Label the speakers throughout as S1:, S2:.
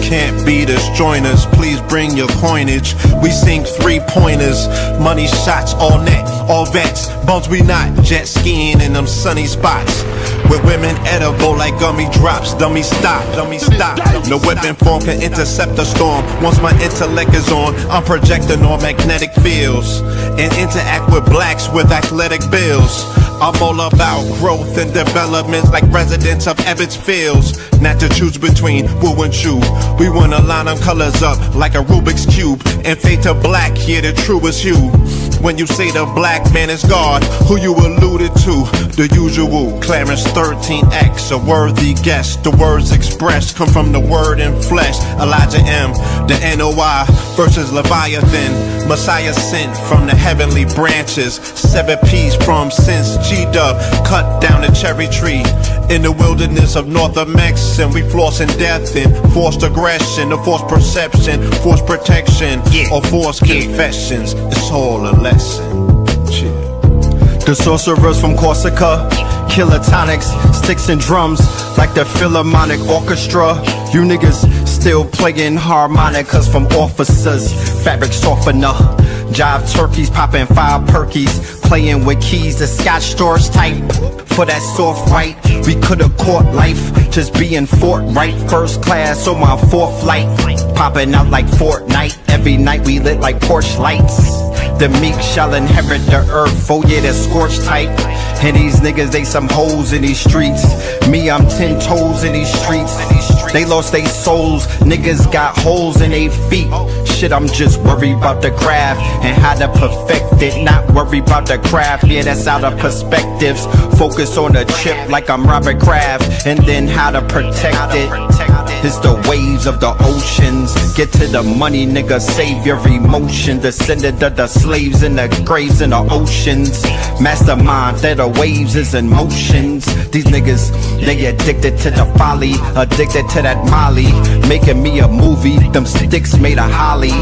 S1: Can't beat us, join us, please bring your coinage. We sink three-pointers, money shots, all net, all vets. Bums we not, jet skiing in them sunny spots. With women edible like gummy drops. Dummy stop, dummy stop. No weapon form can intercept a storm. Once my intellect is on, I'm projecting on magnetic fields and interact with blacks with athletic bills. I'm all about growth and development like residents of Ebbets Fields. Not to choose between woo and chew. We wanna line them colors up like a Rubik's Cube. And fade to black, yeah, the truest hue. When you say the black man is God, who you alluded to? The usual, Clarence 13X, a worthy guess. The words expressed come from the word in flesh. Elijah M, the NOI versus Leviathan. Messiah sent from the heavenly branches. 7 P's from since G-Dub cut down the cherry tree. In the wilderness of North Mex, and we flossing death and forced aggression, or forced perception, forced protection, or forced confessions. It's all a lesson.
S2: The sorcerers from Corsica, killer tonics, sticks and drums like the Philharmonic Orchestra. You niggas still playing harmonicas from officers. Fabric softener, jive turkeys popping 5 perkies, playing with keys, the Scotch stores type. For that soft right, we could've caught life, just being forthright. First class on my 4th flight, popping out like Fortnite. Every night we lit like porch lights. The meek shall inherit the earth, oh yeah, that scorched type. And these niggas, they some hoes in these streets. Me, I'm 10 toes in these streets. They lost they souls, niggas got holes in they feet. Shit, I'm just worried about the craft and how to perfect it. Not worried about the craft, yeah, that's out of perspectives. Focus on the chip like I'm Robert Kraft, and then how to protect it. It's the waves of the oceans. Get to the money, nigga, save your emotion. Descendant of the slaves in the graves in the oceans. Mastermind that the waves is in motions. These niggas, they addicted to the folly, addicted to that molly. Making me a movie, them sticks made of holly.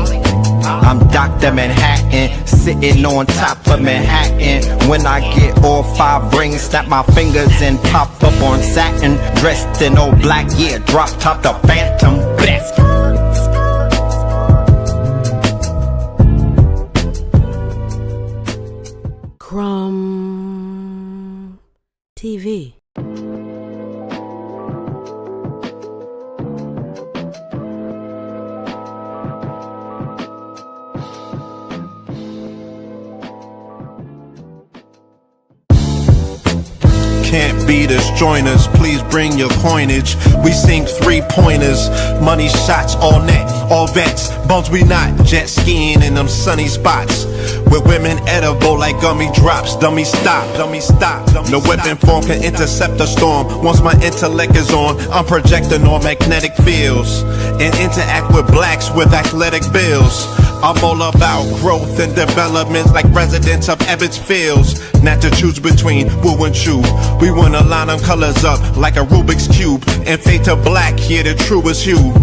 S2: I'm Dr. Manhattan, sitting on top of Manhattan. When I get all 5 rings, snap my fingers and pop up on satin. Dressed in all black, yeah, drop top the Phantom. Best.
S3: Crumb TV.
S1: Can't beat us, join us, please bring your coinage. We sink three-pointers, money shots, all net, all vets. Bums we not, jet skiing in them sunny spots. With women edible like gummy drops. Dummy stop, dummy stop. No weapon form can intercept a storm. Once my intellect is on, I'm projecting on magnetic fields and interact with blacks with athletic bills. I'm all about growth and development like residents of Ebbets Fields. Not to choose between woo and chew. We wanna line them colors up like a Rubik's Cube. And fade to black, yeah, the truest hue.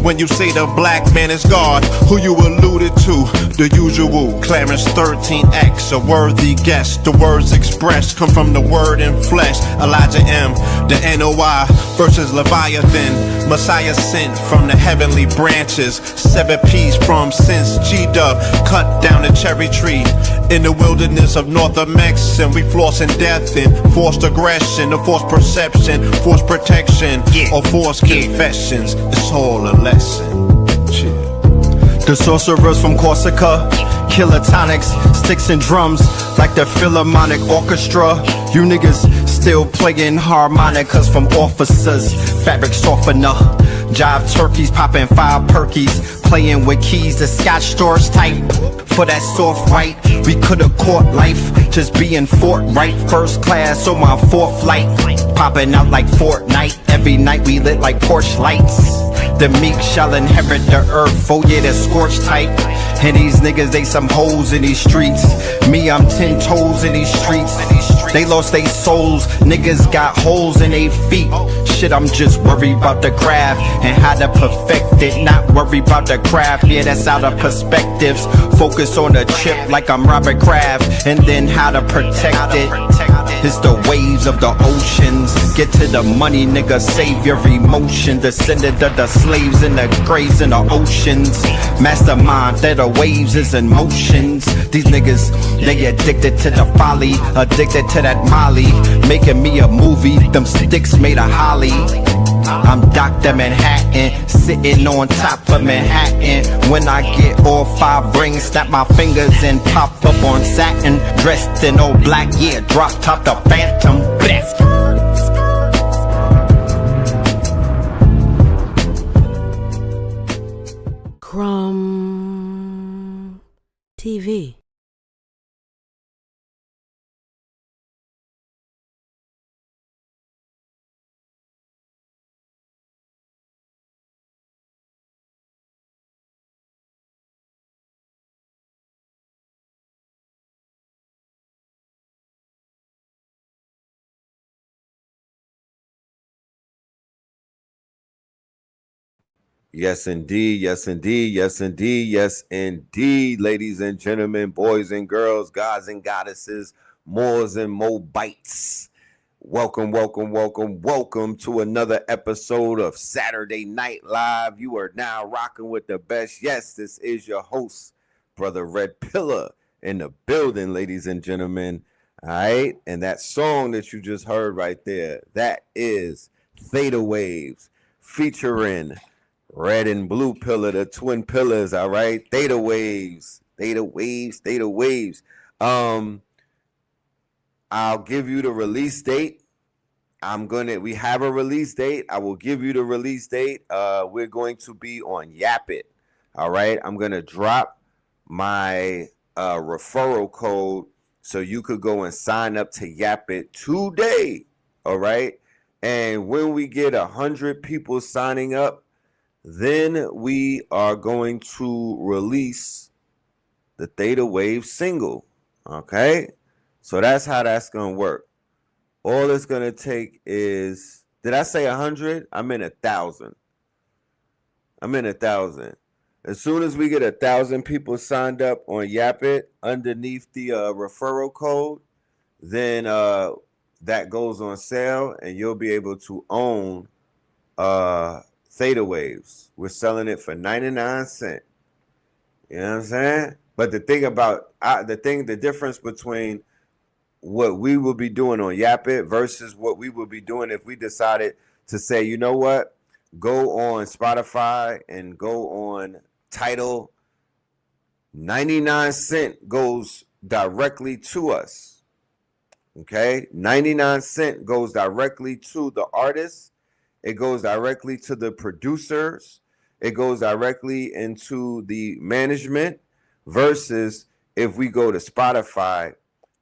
S1: When you say the black man is God, who you alluded to? The usual, Clarence 13X, a worthy guess. The words expressed come from the word in flesh. Elijah M, the NOI versus Leviathan. Messiah sent from the heavenly branches. 7 P's from since G-Dub cut down the cherry tree. In the wilderness of North Mex, and we flossing death and forced aggression, or forced perception, forced protection, or forced confessions. It's all a lesson.
S2: The sorcerers from Corsica, killer tonics, sticks and drums like the Philharmonic Orchestra. You niggas still playing harmonicas from officers. Fabric softener, jive turkeys popping 5 perkies, playing with keys, the Scotch stores type. For that soft right, we could've caught life, just being forthright. First class on my 4th flight, popping out like Fortnite. Every night we lit like porch lights. The meek shall inherit the earth, oh yeah, that scorched type. And these niggas, they some hoes in these streets. Me, I'm 10 toes in these streets. They lost they souls, niggas got holes in they feet. Shit, I'm just worried about the craft and how to perfect it. Not worried about the craft, yeah, that's out of perspectives. Focus on the chip like I'm Robert Kraft, and then how to protect it. It's the waves of the oceans. Get to the money, nigga, save your emotion. Descendant of the slaves in the graves in the oceans. Mastermind that the waves is in motions. These niggas, they addicted to the folly, addicted to that molly. Making me a movie, them sticks made of holly. I'm Dr. Manhattan, sitting on top of Manhattan. When I get all 5 rings, snap my fingers and pop up on satin. Dressed in all black, yeah, drop top the Phantom. Bless.
S3: Crumb TV.
S4: Yes, indeed. Yes, indeed. Yes, indeed. Yes, indeed. Ladies and gentlemen, boys and girls, gods and goddesses, Moors and Mobites. Welcome, welcome, welcome, welcome to another episode of Saturday Night Live. You are now rocking with the best. Yes, this is your host, Brother Red Pillar, in the building, ladies and gentlemen. All right. And that song that you just heard right there, that is Theta Waves featuring Red and Blue Pillar, the twin pillars, all right? Theta waves, theta waves, theta waves. I'll give you the release date. We have a release date. I will give you the release date. We're going to be on Yap It, all right? I'm going to drop my referral code so you could go and sign up to Yap It today, all right? And when we get 100 people signing up, then we are going to release the Theta Wave single, okay? So that's how that's going to work. All it's going to take is, did I say 100? I'm in 1,000. As soon as we get 1,000 people signed up on Yap It underneath the referral code, then that goes on sale and you'll be able to own Theta Waves. We're selling it for 99 cents. You know what I'm saying? But the thing about the difference between what we will be doing on Yap It versus what we will be doing if we decided to say, you know what, go on Spotify and go on Tidal. 99 cent goes directly to us. Okay? 99 cent goes directly to the artist. It goes directly to the producers. It goes directly into the management versus if we go to Spotify,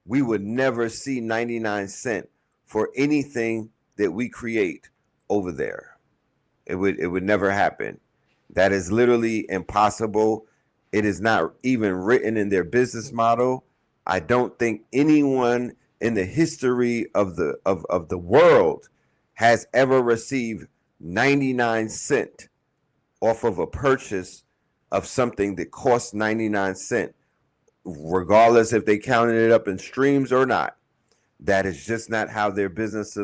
S4: we would never see 99 cent for anything that we create over there. It would never happen. That is literally impossible. It is not even written in their business model. I don't think anyone in the history of the world has ever received 99 cent off of a purchase of something that costs 99 cent, regardless if they counted it up in streams or not. That is just not how their business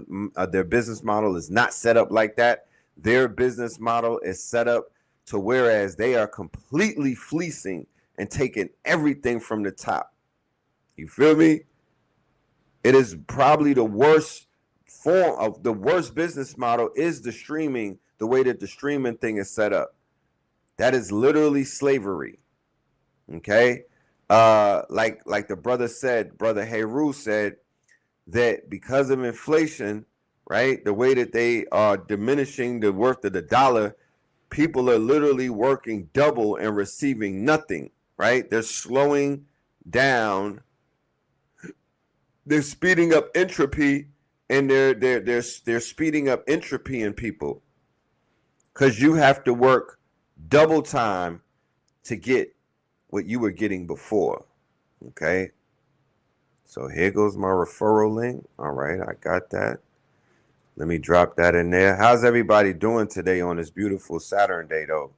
S4: model is not set up like that. Their business model is set up to whereas they are completely fleecing and taking everything from the top. You feel me? It is probably the worst form of the worst business model is the streaming, the way that the streaming thing is set up. That is literally slavery. Okay? Like the brother Heru said, that because of inflation, right, the way that they are diminishing the worth of the dollar, people are literally working double and receiving nothing, right? They're slowing down. They're speeding up entropy, and they're speeding up entropy in people because you have to work double time to get what you were getting before. Okay. So here goes my referral link. All right, I got that. Let me drop that in there. How's everybody doing today on this beautiful Saturn day, though?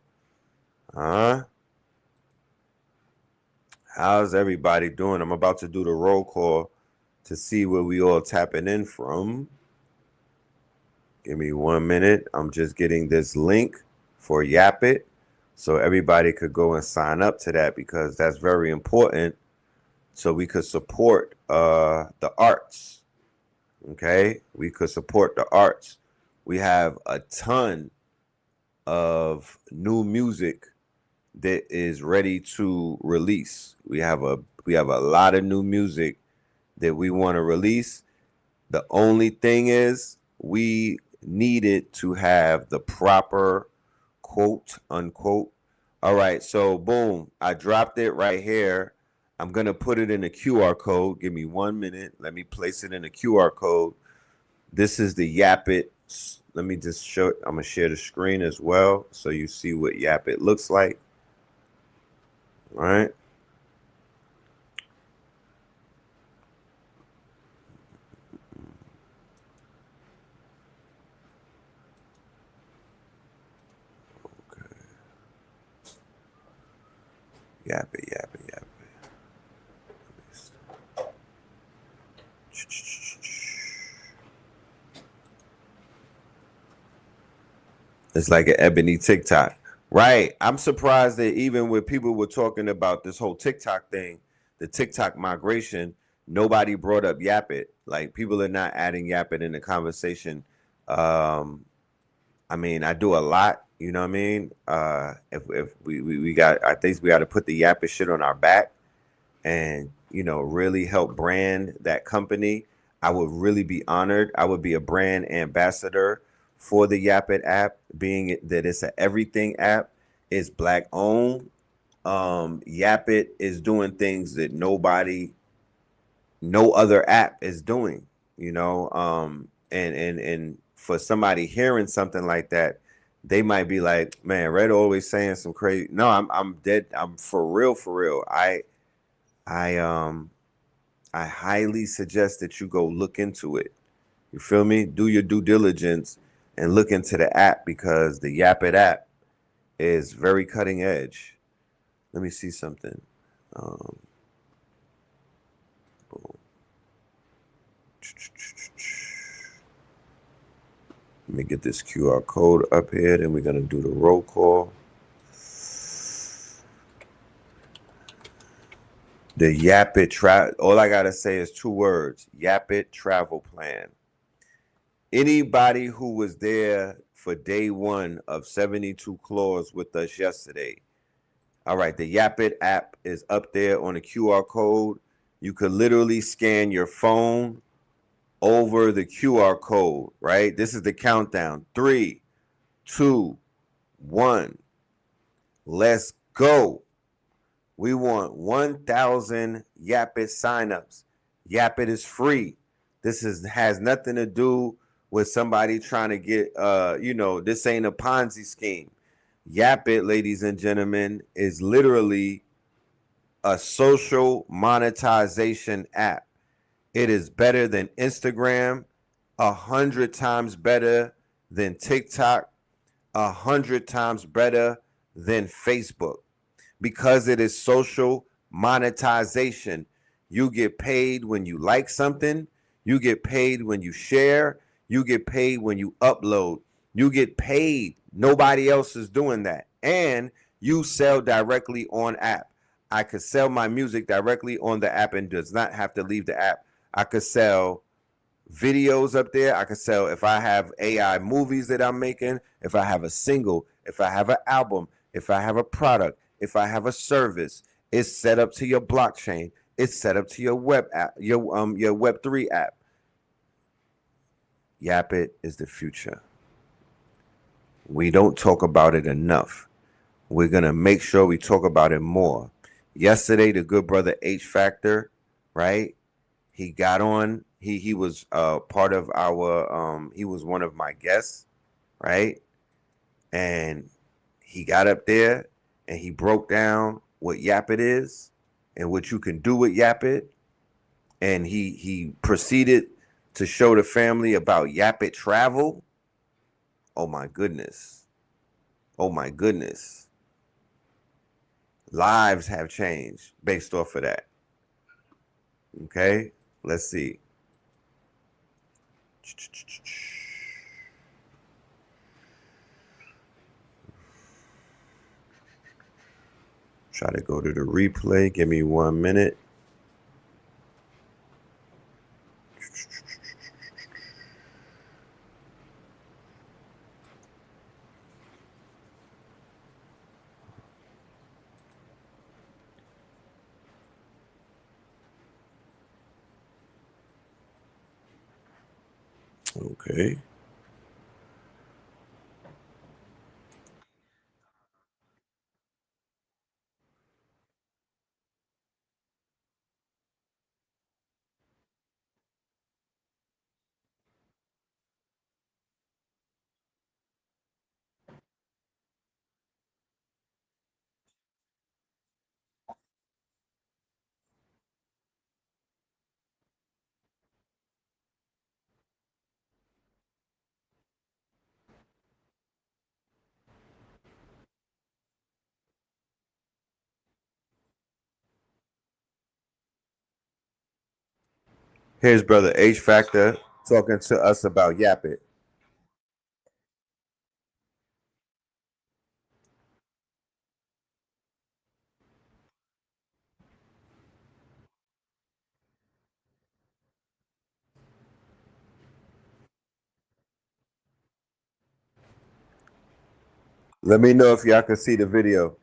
S4: How's everybody doing? I'm about to do the roll call to see where we all tapping in from. Give me 1 minute. I'm just getting this link for Yapit so everybody could go and sign up to that, because that's very important, so we could support the arts. Okay, we could support the arts. We have a ton of new music that is ready to release. We have a lot of new music that we want to release. The only thing is, we needed to have the proper quote unquote. All right, so boom, I dropped it right here. I'm gonna put it in a QR code. Give me 1 minute. Let me place it in a QR code. This is the Yapit. Let me just show it. I'm gonna share the screen as well, so you see what Yapit looks like. All right. Yapit. It's like an ebony TikTok. Right. I'm surprised that even when people were talking about this whole TikTok thing, the TikTok migration, nobody brought up Yapit. Like, people are not adding Yapit in the conversation. I mean, I do a lot, you know what I mean? If we got, I think we got to put the Yapit shit on our back and, you know, really help brand that company. I would really be honored. I would be a brand ambassador for the Yapit app, being that it's an everything app. It's Black owned. Yapit is doing things that no other app is doing, you know. And for somebody hearing something like that, they might be like, man, Red always saying some crazy. No, I'm dead. I'm for real. I highly suggest that you go look into it. You feel me? Do your due diligence and look into the app, because the Yapit app is very cutting edge. Let me see something. Boom. Let me get this QR code up here, then we're gonna do the roll call. The Yapit travel. All I gotta say is 2 words: Yapit travel plan. Anybody who was there for day 1 of 72 claws with us yesterday. All right, the Yapit app is up there on the QR code. You could literally scan your phone over the QR code, right? This is the countdown. 3, 2, 1. Let's go. We want 1,000 Yapit signups. Yapit is free. This has nothing to do with somebody trying to get, this ain't a Ponzi scheme. Yapit, ladies and gentlemen, is literally a social monetization app. It is better than Instagram, 100 times better than TikTok, 100 times better than Facebook, because it is social monetization. You get paid when you like something. You get paid when you share. You get paid when you upload. You get paid. Nobody else is doing that. And you sell directly on app. I could sell my music directly on the app and does not have to leave the app. I could sell videos up there. I could sell, if I have AI movies that I'm making, if I have a single, if I have an album, if I have a product, if I have a service, it's set up to your blockchain. It's set up to your web app, your Web3 app. Yapit is the future. We don't talk about it enough. We're gonna make sure we talk about it more. Yesterday, the good brother H Factor, right? He got on. He was part of our. He was one of my guests, right? And he got up there and he broke down what Yapit is and what you can do with Yapit. And he proceeded to show the family about Yapit travel. Oh my goodness. Oh my goodness. Lives have changed based off of that. Okay. Let's see. Try to go to the replay. Give me 1 minute. Okay. Here's brother H Factor talking to us about Yap It. Let me know if y'all can see the video.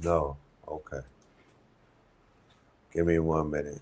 S4: No. Okay. Give me 1 minute.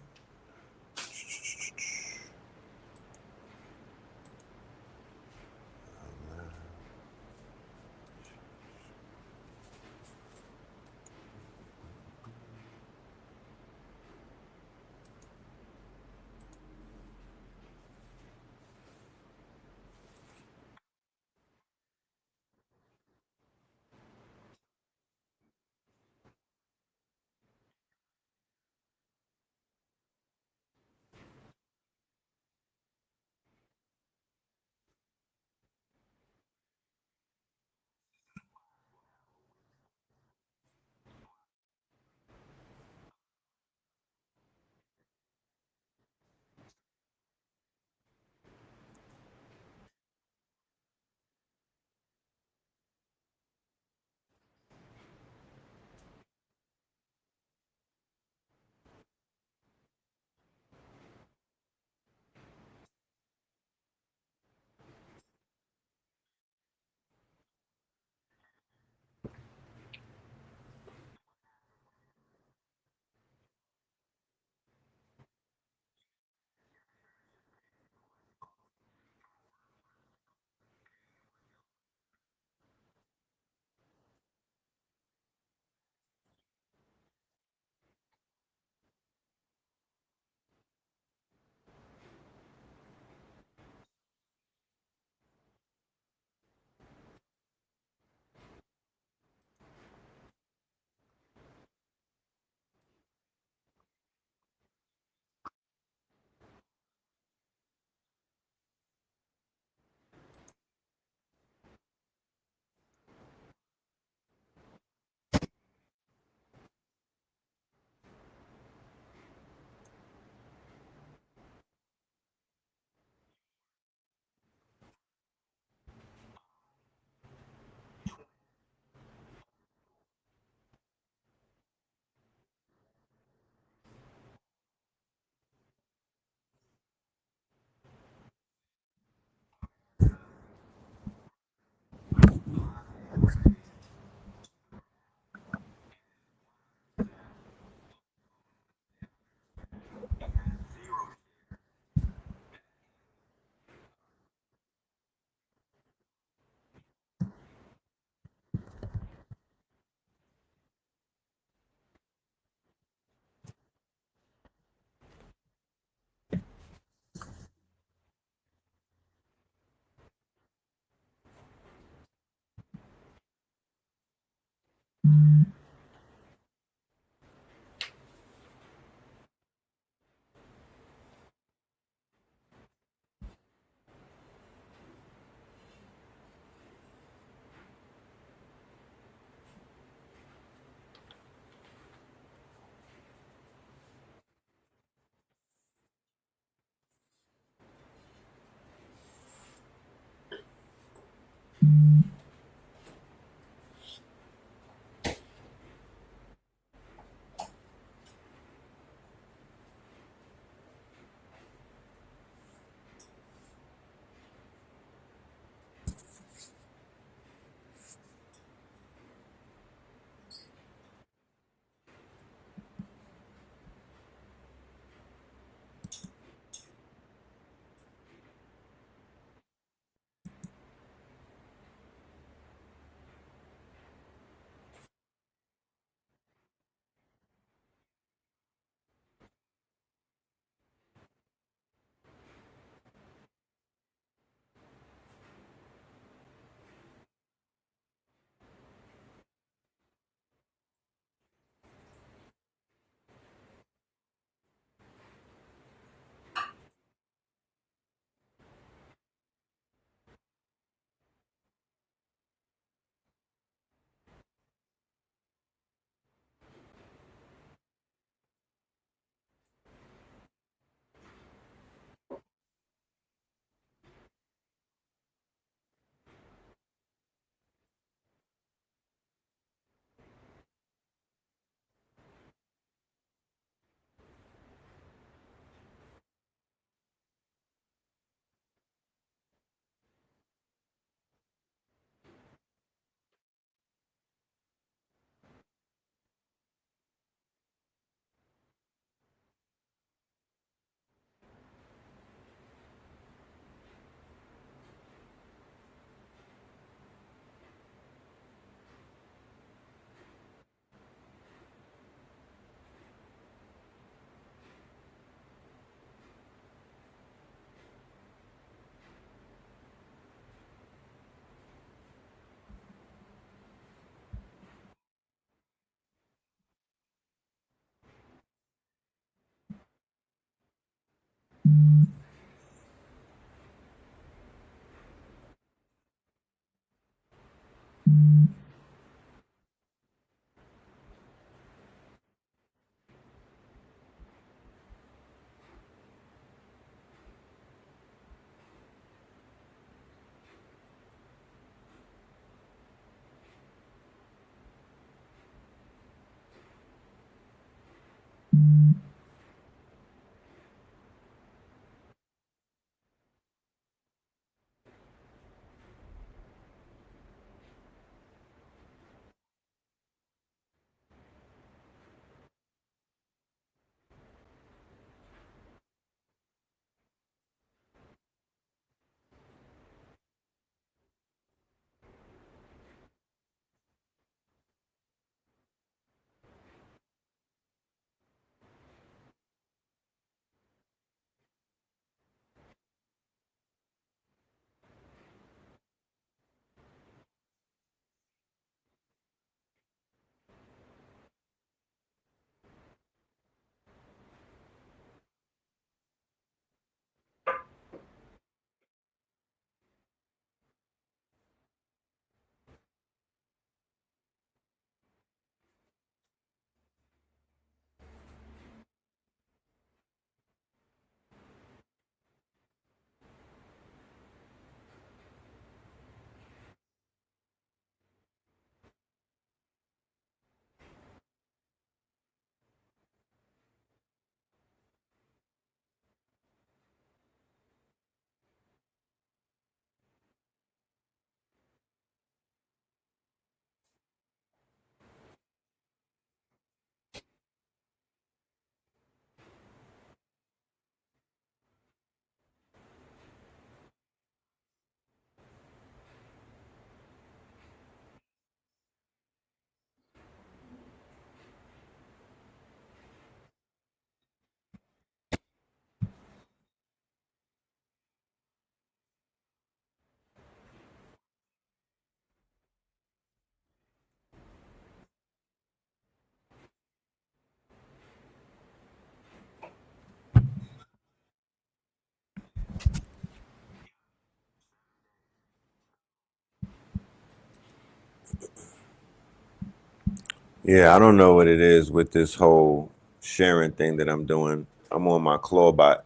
S4: Yeah, I don't know what it is with this whole sharing thing that I'm doing. I'm on my Clawbot.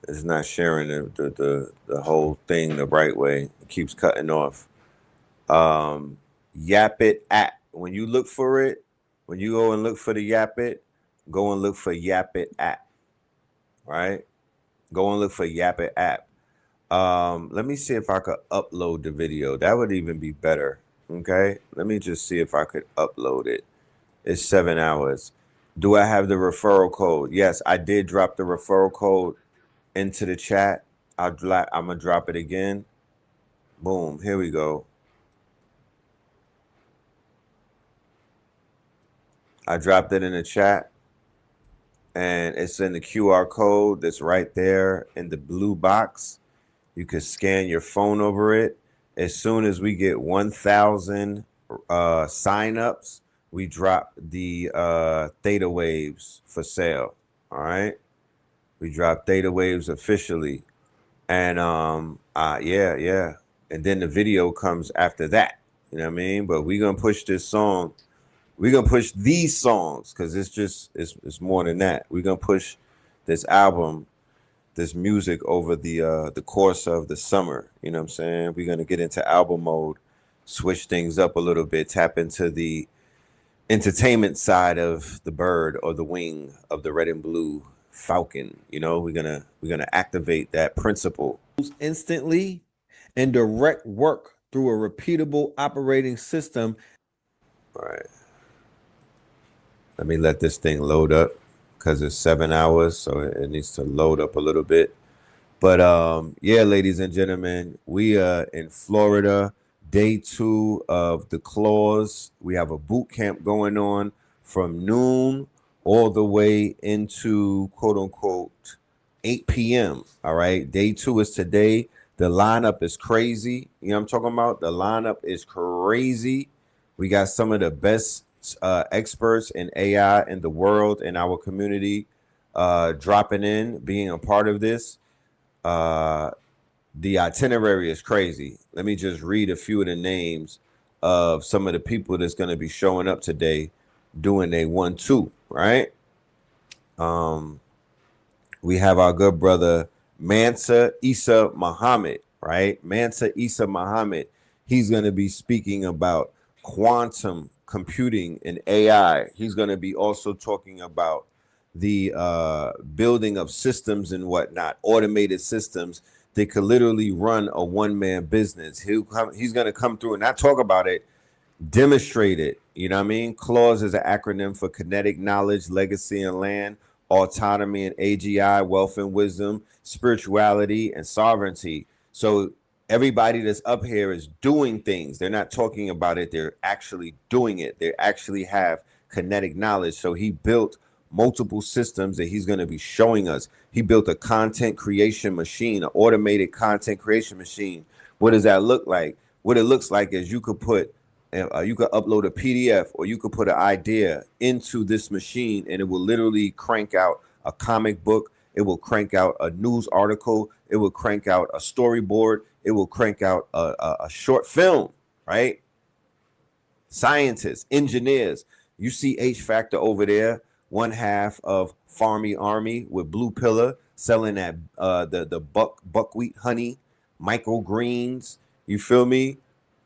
S4: It's not sharing the whole thing the right way. It keeps cutting off. Yap It app. When you look for it, when you go and look for the Yap It, go and look for Yap It app. Right? Go and look for Yap It app. Let me see if I could upload the video. That would even be better. Okay. Let me just see if I could upload it. It's 7 hours. Do I have the referral code? Yes, I did drop the referral code into the chat. I'm gonna drop it again. Boom. Here we go. I dropped it in the chat, and it's in the QR code that's right there in the blue box. You can scan your phone over it. As soon as we get 1,000 signups, we drop the theta waves for sale. All right. We drop theta waves officially. And yeah. And then the video comes after that. You know what I mean? But we're gonna push this song. We're gonna push these songs because it's more than that. We're gonna push this album, this music over the course of the summer. You know what I'm saying? We're gonna get into album mode, switch things up a little bit, tap into the entertainment side of the bird or the wing of the red and blue falcon. You know, we're gonna activate that principle instantly and direct work through a repeatable operating system. All right. Let me let this thing load up because it's 7 hours, so it needs to load up a little bit. But yeah, ladies and gentlemen, we are in Florida, day 2 of the clause. We have a boot camp going on from noon all the way into quote unquote 8 p.m. All right. Day 2 is today. The lineup is crazy. You know what I'm talking about? The lineup is crazy. We got some of the best experts in AI in the world in our community. dropping in, being a part of this. The itinerary is crazy. Let me just read a few of the names of some of the people that's going to be showing up today doing a 1-2, right? We have our good brother Mansa Isa Muhammad, right? Mansa Isa Muhammad. He's going to be speaking about quantum computing and AI. He's going to be also talking about the building of systems and whatnot, automated systems that could literally run a one-man business. He's going to come through and not talk about it, demonstrate it. You know what I mean? CLAWS is an acronym for kinetic knowledge, legacy and land, autonomy and AGI, wealth and wisdom, spirituality and sovereignty. So everybody that's up here is doing things. They're not talking about it. They're actually doing it. They actually have kinetic knowledge. So he built multiple systems that he's going to be showing us. He built a content creation machine, an automated content creation machine. What does that look like? What it looks like is you could upload a PDF, or you could put an idea into this machine and it will literally crank out a comic book. It will crank out a news article. It will crank out a storyboard. It will crank out a short film, right? Scientists, engineers. You see H Factor over there, one half of Farmy Army with Blue Pillar selling that the buckwheat honey, microgreens. You feel me?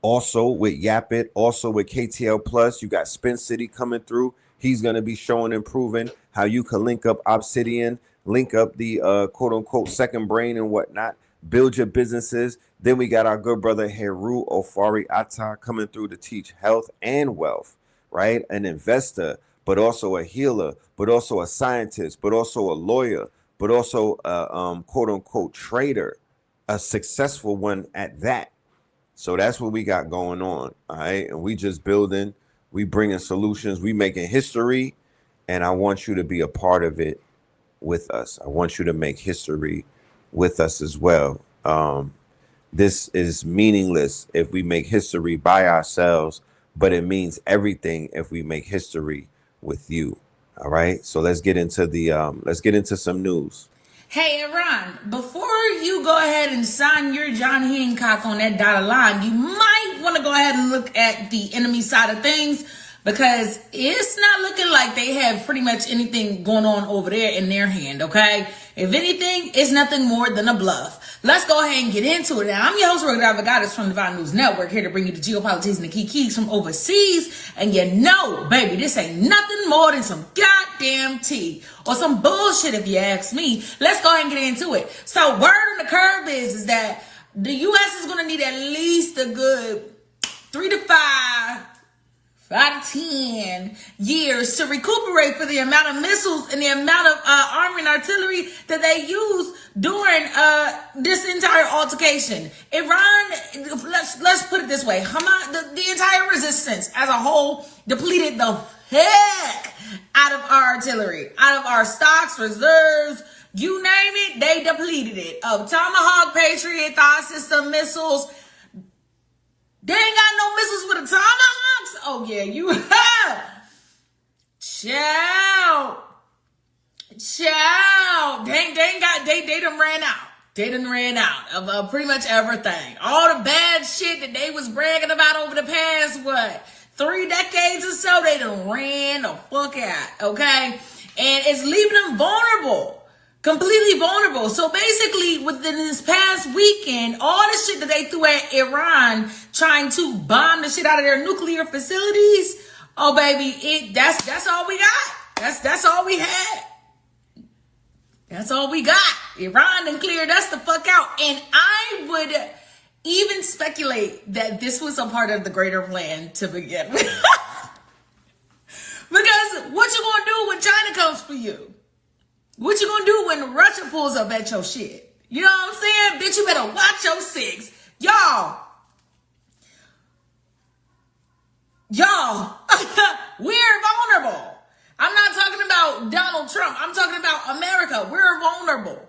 S4: Also with Yap It, also with KTL Plus, you got Spin City coming through. He's going to be showing and proving how you can link up Obsidian, link up the quote unquote second brain and whatnot, build your businesses. Then we got our good brother Heru Ofari Atta coming through to teach health and wealth, right? An investor, but also a healer, but also a scientist, but also a lawyer, but also a quote unquote trader, a successful one at that. So that's what we got going on, all right? And we just building, we bringing solutions, we making history, and I want you to be a part of it with us. I want you to make history with us as well. This is meaningless if we make history by ourselves, but it means everything if we make history with you, all right? So let's get into some news.
S5: Hey, Iran, before you go ahead and sign your John Hancock on that dotted line, you might want to go ahead and look at the enemy side of things, because it's not looking like they have pretty much anything going on over there in their hand, okay? If anything, it's nothing more than a bluff. Let's go ahead and get into it. Now, I'm your host, Rogue Driver Goddess from Divine News Network, here to bring you the geopolitics and the key keys from overseas. And you know, baby, this ain't nothing more than some goddamn tea, or some bullshit if you ask me. Let's go ahead and get into it. So, word on the curve is that the U.S. is going to need at least a good 3 to 5 to 10 years to recuperate for the amount of missiles and the amount of army and artillery that they used during this entire altercation. Iran, let's put it this way, Hamas, the entire resistance as a whole depleted the heck out of our artillery, out of our stocks, reserves, you name it, they depleted it. Of Tomahawk, Patriot, Thought System, missiles. They ain't got no missiles for the Tomahawks? Oh, yeah, you have. Child. They done ran out. They done ran out of pretty much everything. All the bad shit that they was bragging about over the past, 3 decades or so, they done ran the fuck out, okay? And it's leaving them vulnerable. Completely vulnerable. So basically, within this past weekend, all the shit that they threw at Iran, trying to bomb the shit out of their nuclear facilities, oh baby, that's all we got. That's all we had. That's all we got. Iran done cleared us the fuck out. And I would even speculate that this was a part of the greater plan to begin with. Because what you gonna do when China comes for you? What you gonna do when Russia pulls up at your shit? You know what I'm saying? Bitch, you better watch your six. Y'all, we're vulnerable. I'm not talking about Donald Trump. I'm talking about America. We're vulnerable,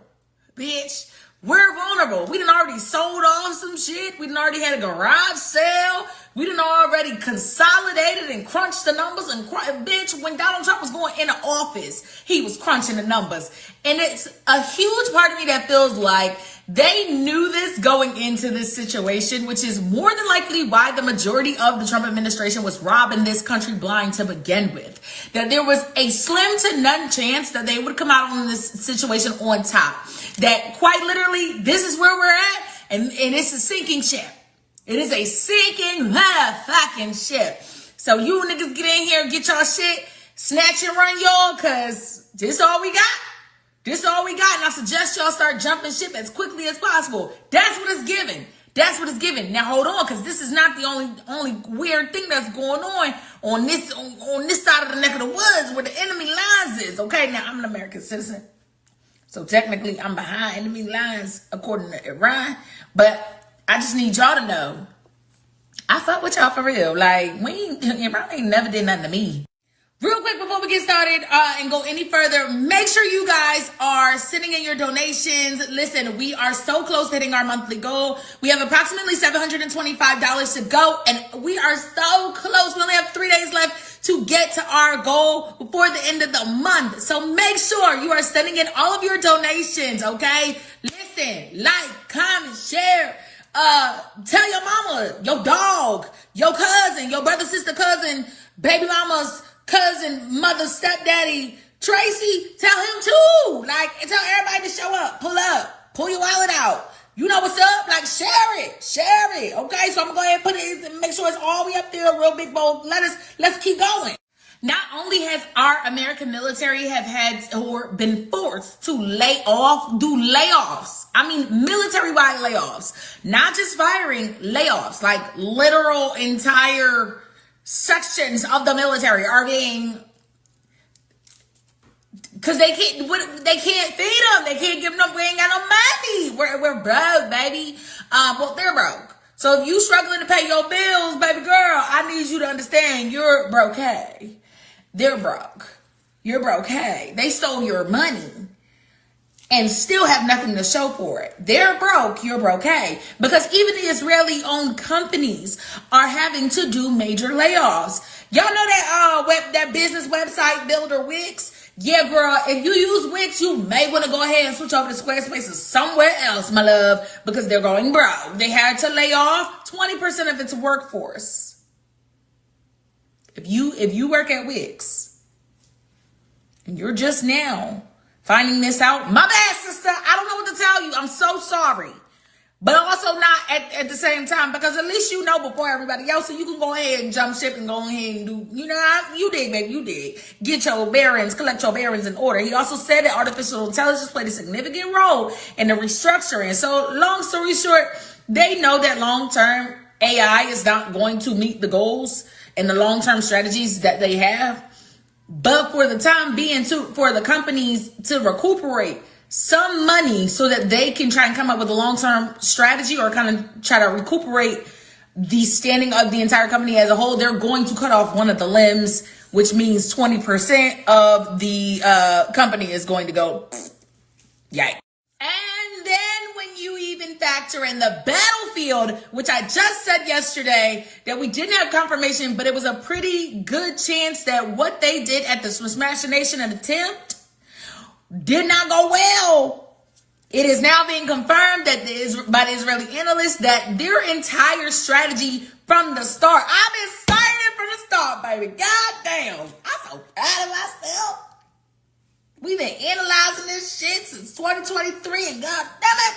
S5: bitch. We're vulnerable. We done already sold off some shit. We done already had a garage sale. We done already consolidated and crunched the numbers. And bitch, when Donald Trump was going into office, he was crunching the numbers. And it's a huge part of me that feels like they knew this going into this situation, which is more than likely why the majority of the Trump administration was robbing this country blind to begin with. That there was a slim to none chance that they would come out on this situation on top. That quite literally, this is where we're at, and it's a sinking ship. It is a sinking motherfucking ship. So you niggas get in here, get y'all shit, snatch and run y'all, cause this all we got. This all we got, and I suggest y'all start jumping ship as quickly as possible. That's what it's giving. That's what it's giving. Now hold on, because this is not the only weird thing that's going on this side of the neck of the woods where the enemy lines is. Okay, now I'm an American citizen, so technically I'm behind enemy lines according to Iran. But I just need y'all to know, I fuck with y'all for real. Like Iran ain't never did nothing to me. Real quick before we get started and go any further, make sure you guys are sending in your donations. Listen, we are so close to hitting our monthly goal. We have approximately $725 to go, and we are so close. We only have 3 days left to get to our goal before the end of the month. So make sure you are sending in all of your donations, okay? Listen, like, comment, share. Tell your mama, your dog, your cousin, your brother, sister, cousin, baby mama's cousin, mother, stepdaddy, Tracy, tell him too. Like, tell everybody to show up, pull your wallet out. You know what's up? Like, share it. Okay, so I'm gonna go ahead and put it in, make sure it's all the way up there, real big bold. Let's keep going. Not only has our American military have had or been forced to do layoffs. I mean, military-wide layoffs, not just firing, layoffs, like literal entire sections of the military are being, because they can't feed them. They can't give them, we ain't got no money. We're broke, baby. Well, they're broke. So if you struggling to pay your bills, baby girl, I need you to understand you're broke. Hey. They're broke. You're broke. Hey. They stole your money and still have nothing to show for it. They're broke, you're broke, hey. Because even the Israeli-owned companies are having to do major layoffs. Y'all know that that business website builder Wix? Yeah, girl, if you use Wix, you may want to go ahead and switch over to Squarespace or somewhere else, my love, because they're going broke. They had to lay off 20% of its workforce. If you work at Wix and you're just now finding this out, my bad, sister. I don't know what to tell you. I'm so sorry. But also not at the same time, because at least you know before everybody else, so you can go ahead and jump ship and go ahead and do, you did, baby, you did. Get your bearings, collect your bearings in order. He also said that artificial intelligence played a significant role in the restructuring. So long story short, they know that long-term AI is not going to meet the goals and the long-term strategies that they have. But for the time being, for the companies to recuperate some money so that they can try and come up with a long-term strategy or kind of try to recuperate the standing of the entire company as a whole, they're going to cut off one of the limbs, which means 20% of the company is going to go, yikes. And then when you even factor in the battlefield, which I just said yesterday that we didn't have confirmation, but it was a pretty good chance that what they did at the Smash Nation attempt did not go well. It is now being confirmed that by the Israeli analysts that their entire strategy from the start, I've been excited from the start, baby. God damn. I'm so proud of myself. We've been analyzing this shit since 2023, and god damn it,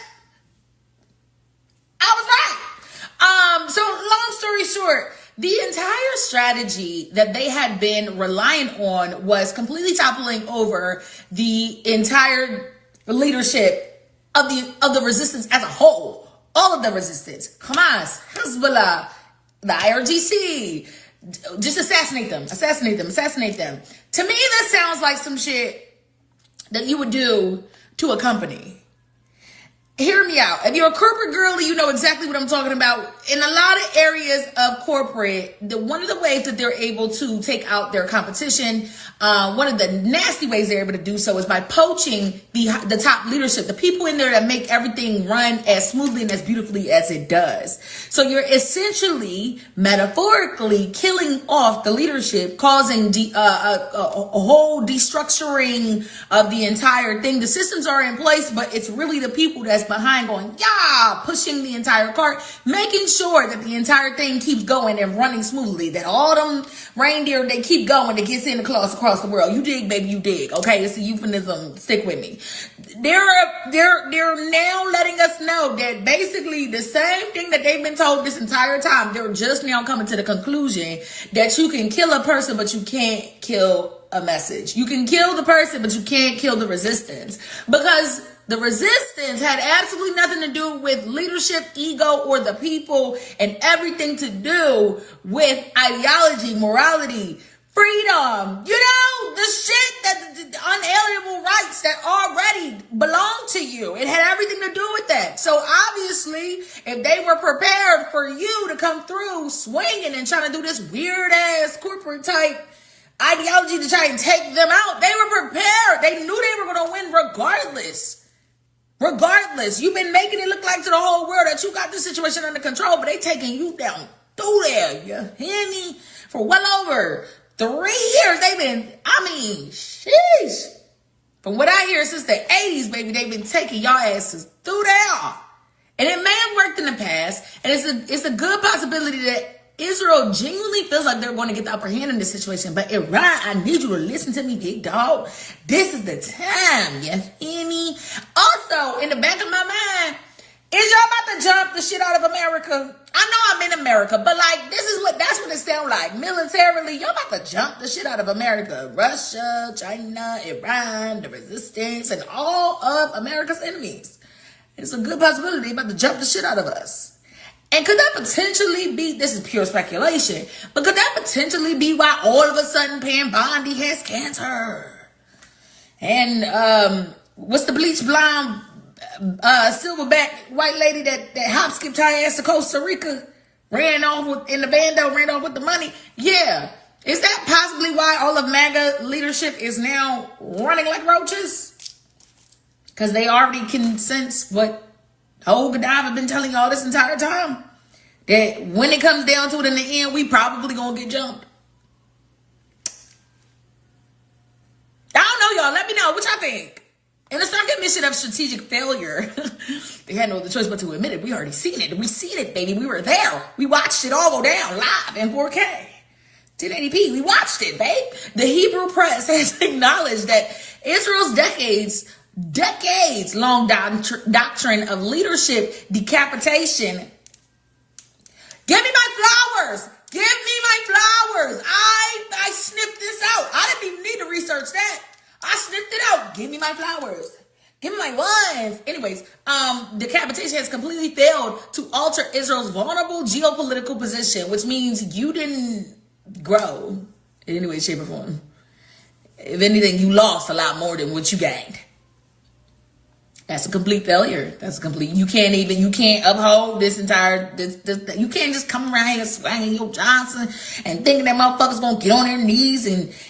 S5: I was right. So long story short, the entire strategy that they had been relying on was completely toppling over the entire leadership of the resistance as a whole. All of the resistance, Hamas, Hezbollah, the IRGC, just assassinate them. To me, that sounds like some shit that you would do to a company. hear me out. If you're a corporate girly, you know exactly what I'm talking about. In a lot of areas of corporate, one of the ways that they're able to take out their competition, one of the nasty ways they're able to do so is by poaching the top leadership, the people in there that make everything run as smoothly and as beautifully as it does. So you're essentially, metaphorically, killing off the leadership, causing a whole destructuring of the entire thing. The systems are in place, but it's really the people that's behind going, yeah, pushing the entire cart, making sure that the entire thing keeps going and running smoothly, that all them reindeer, they keep going to get Santa Claus across the world. You dig, baby, you dig. Okay, it's a euphemism. Stick with me. They're now letting us know that basically the same thing that they've been told this entire time, they're just now coming to the conclusion that you can kill a person, but you can't kill a message. You can kill the person, but you can't kill the resistance, because the resistance had absolutely nothing to do with leadership, ego, or the people, and everything to do with ideology, morality, freedom, you know, the shit that the unalienable rights that already belong to you. It had everything to do with that. So obviously, if they were prepared for you to come through swinging and trying to do this weird ass corporate type ideology to try and take them out, they were prepared. They knew they were going to win regardless. Regardless, you've been making it look like to the whole world that you got this situation under control, but they taking you down through there. You hear me? For well over 3 years, they've been, sheesh. From what I hear, since the 80s, baby, they've been taking y'all asses through there. And it may have worked in the past, and it's a good possibility that Israel genuinely feels like they're going to get the upper hand in this situation. But Iran, I need you to listen to me, big dog. This is the time. You hear me? Also, in the back of my mind, is y'all about to jump the shit out of America? I know I'm in America, but like, that's what it sounds like. Militarily, y'all about to jump the shit out of America. Russia, China, Iran, the resistance, and all of America's enemies. It's a good possibility they're about to jump the shit out of us. And could that potentially be, this is pure speculation, but could that potentially be why all of a sudden Pam Bondi has cancer? And what's the bleach blonde silverback white lady that hop skipped her ass to Costa Rica, ran off with the money? Yeah. Is that possibly why all of MAGA leadership is now running like roaches? Because they already can sense what old Gaddafi been telling y'all this entire time, that when it comes down to it in the end, we probably gonna get jumped. I don't know, y'all. Let me know what y'all think. In the second mission of strategic failure, they had no other choice but to admit it. We already seen it. We seen it, baby. We were there. We watched it all go down live in 4K. 1080p. We watched it, babe. The Hebrew press has acknowledged that Israel's decades long doctrine of leadership decapitation. Give me my flowers. Give me my flowers. I sniffed this out. I didn't even need to research that. I sniffed it out. Give me my flowers. Give me my ones. Anyways, decapitation has completely failed to alter Israel's vulnerable geopolitical position, which means you didn't grow in any way, shape, or form. If anything, you lost a lot more than what you gained. That's a complete failure. You can't uphold this entire, you can't just come around here swinging your Johnson and thinking that motherfuckers gonna get on their knees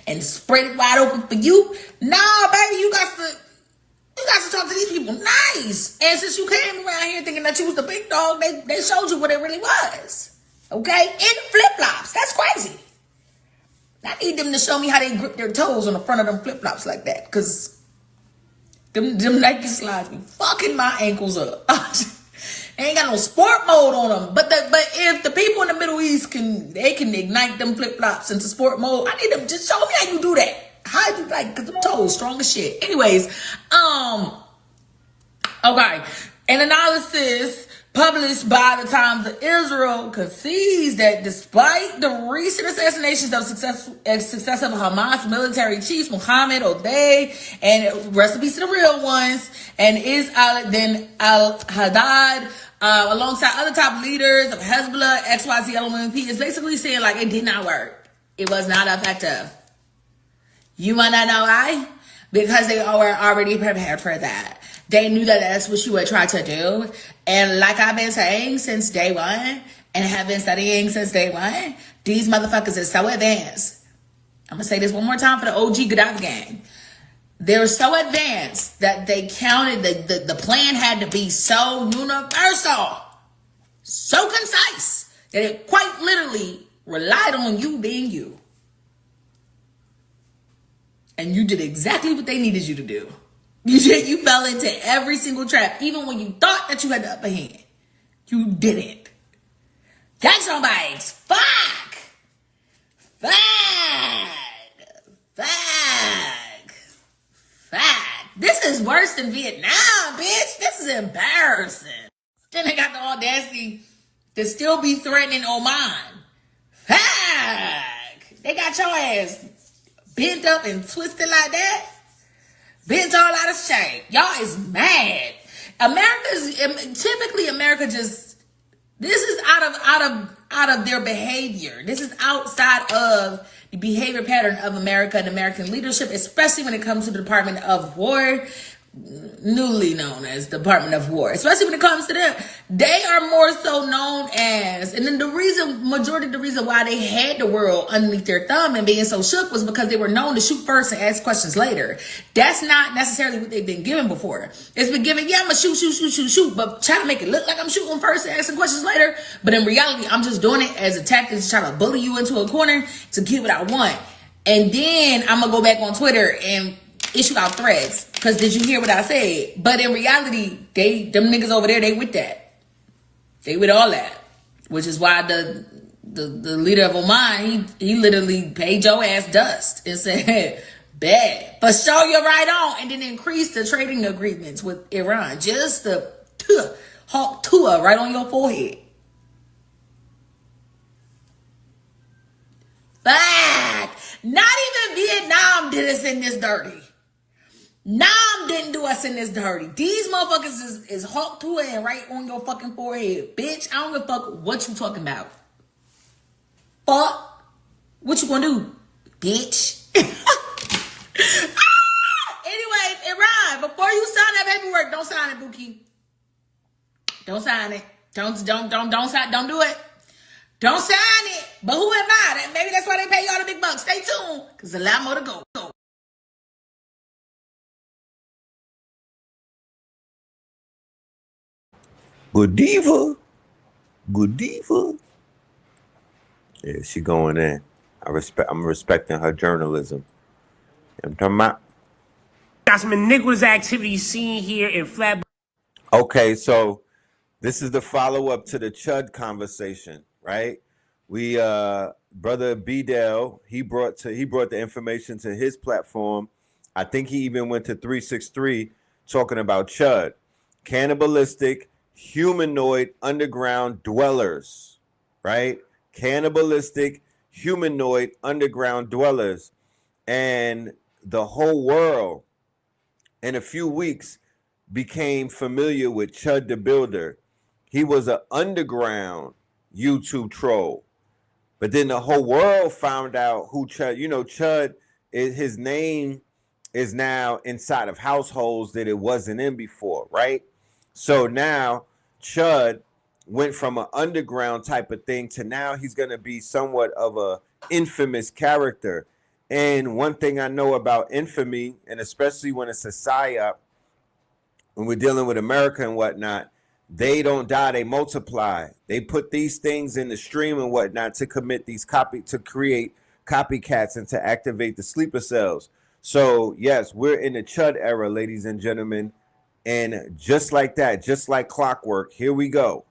S5: and spread it wide open for you. Nah, baby, you got to talk to these people nice. And since you came around here thinking that you was the big dog, they showed you what it really was. Okay? In flip-flops. That's crazy. I need them to show me how they grip their toes on the front of them flip-flops like that, because them Nike slides be fucking my ankles up. Ain't got no sport mode on them. But if the people in the Middle East can ignite them flip-flops into sport mode, I need them, just show me how you do that. How you cause them toes strong as shit. Anyways, okay. An analysis published by the Times of Israel concedes that despite the recent assassinations of successive Hamas military chiefs, Mohammed Odeh, and rest in peace to the real ones, and Is al-Din al-Haddad, alongside other top leaders of Hezbollah, XYZ, LMP, is basically saying like it did not work. It was not effective. You wanna know why? Because they were already prepared for that. They knew that that's what you would try to do. And like I've been saying since day one, and have been studying since day one, these motherfuckers are so advanced. I'm going to say this one more time for the OG Gaddafi gang. They're so advanced that they counted, the plan had to be so universal, so concise, that it quite literally relied on you being you. And you did exactly what they needed you to do. You fell into every single trap, even when you thought that you had the upper hand. You didn't. That's on bikes. Fuck. This is worse than Vietnam, bitch. This is embarrassing. Then they got the audacity to still be threatening Oman. Fuck. They got your ass bent up and twisted like that. Bent all out of shape. Y'all is mad. Typically America just, this is out of their behavior. This is outside of the behavior pattern of America and American leadership, especially when it comes to the Department of War, newly known as Department of War. Especially when it comes to them, they are more so known as, and then majority of the reason why they had the world underneath their thumb and being so shook was because they were known to shoot first and ask questions later. That's not necessarily what they've been given before. It's been given, yeah, I'm gonna shoot, but try to make it look like I'm shooting first and asking questions later. But in reality, I'm just doing it as a tactic to try to bully you into a corner to get what I want. And then I'm gonna go back on Twitter and issue out threads. Because did you hear what I said? But in reality, them niggas over there, they with that. They with all that. Which is why the leader of Oman, he literally paid your ass dust and said, bad. But show you right on. And then increase the trading agreements with Iran. Just the hawk Tua right on your forehead. Fuck. Not even Vietnam did us in this dirty. Nam didn't do us in this dirty. These motherfuckers is hawk to it and right on your fucking forehead. Bitch, I don't give a fuck what you talking about. Fuck. What you gonna do, bitch? Anyways, Iran, before you sign that paperwork, don't sign it, Buki. Don't sign it. Don't sign, don't do it. Don't sign it. But who am I? Maybe that's why they pay y'all the big bucks. Stay tuned, because there's a lot more to go.
S4: Good diva. Yeah, she going in. I'm respecting her journalism. I'm talking about.
S6: Got some iniquitous activity seen here in Flatbush.
S4: Okay, so this is the follow-up to the Chud conversation, right? We brother B-Dell, he brought the information to his platform. I think he even went to 363 talking about Chud. Cannibalistic humanoid underground dwellers, right? Cannibalistic humanoid underground dwellers. And the whole world in a few weeks became familiar with Chud the Builder. He was an underground YouTube troll. But then the whole world found out who Chud, Chud, his name is now inside of households that it wasn't in before, right? So now Chud went from an underground type of thing to now he's going to be somewhat of a infamous character. And one thing I know about infamy, and especially when it's a psyop, when we're dealing with America and whatnot, they don't die, they multiply. They put these things in the stream and whatnot to commit these to create copycats and to activate the sleeper cells. So yes, we're in the Chud era, ladies and gentlemen. And just like that, just like clockwork, here we go.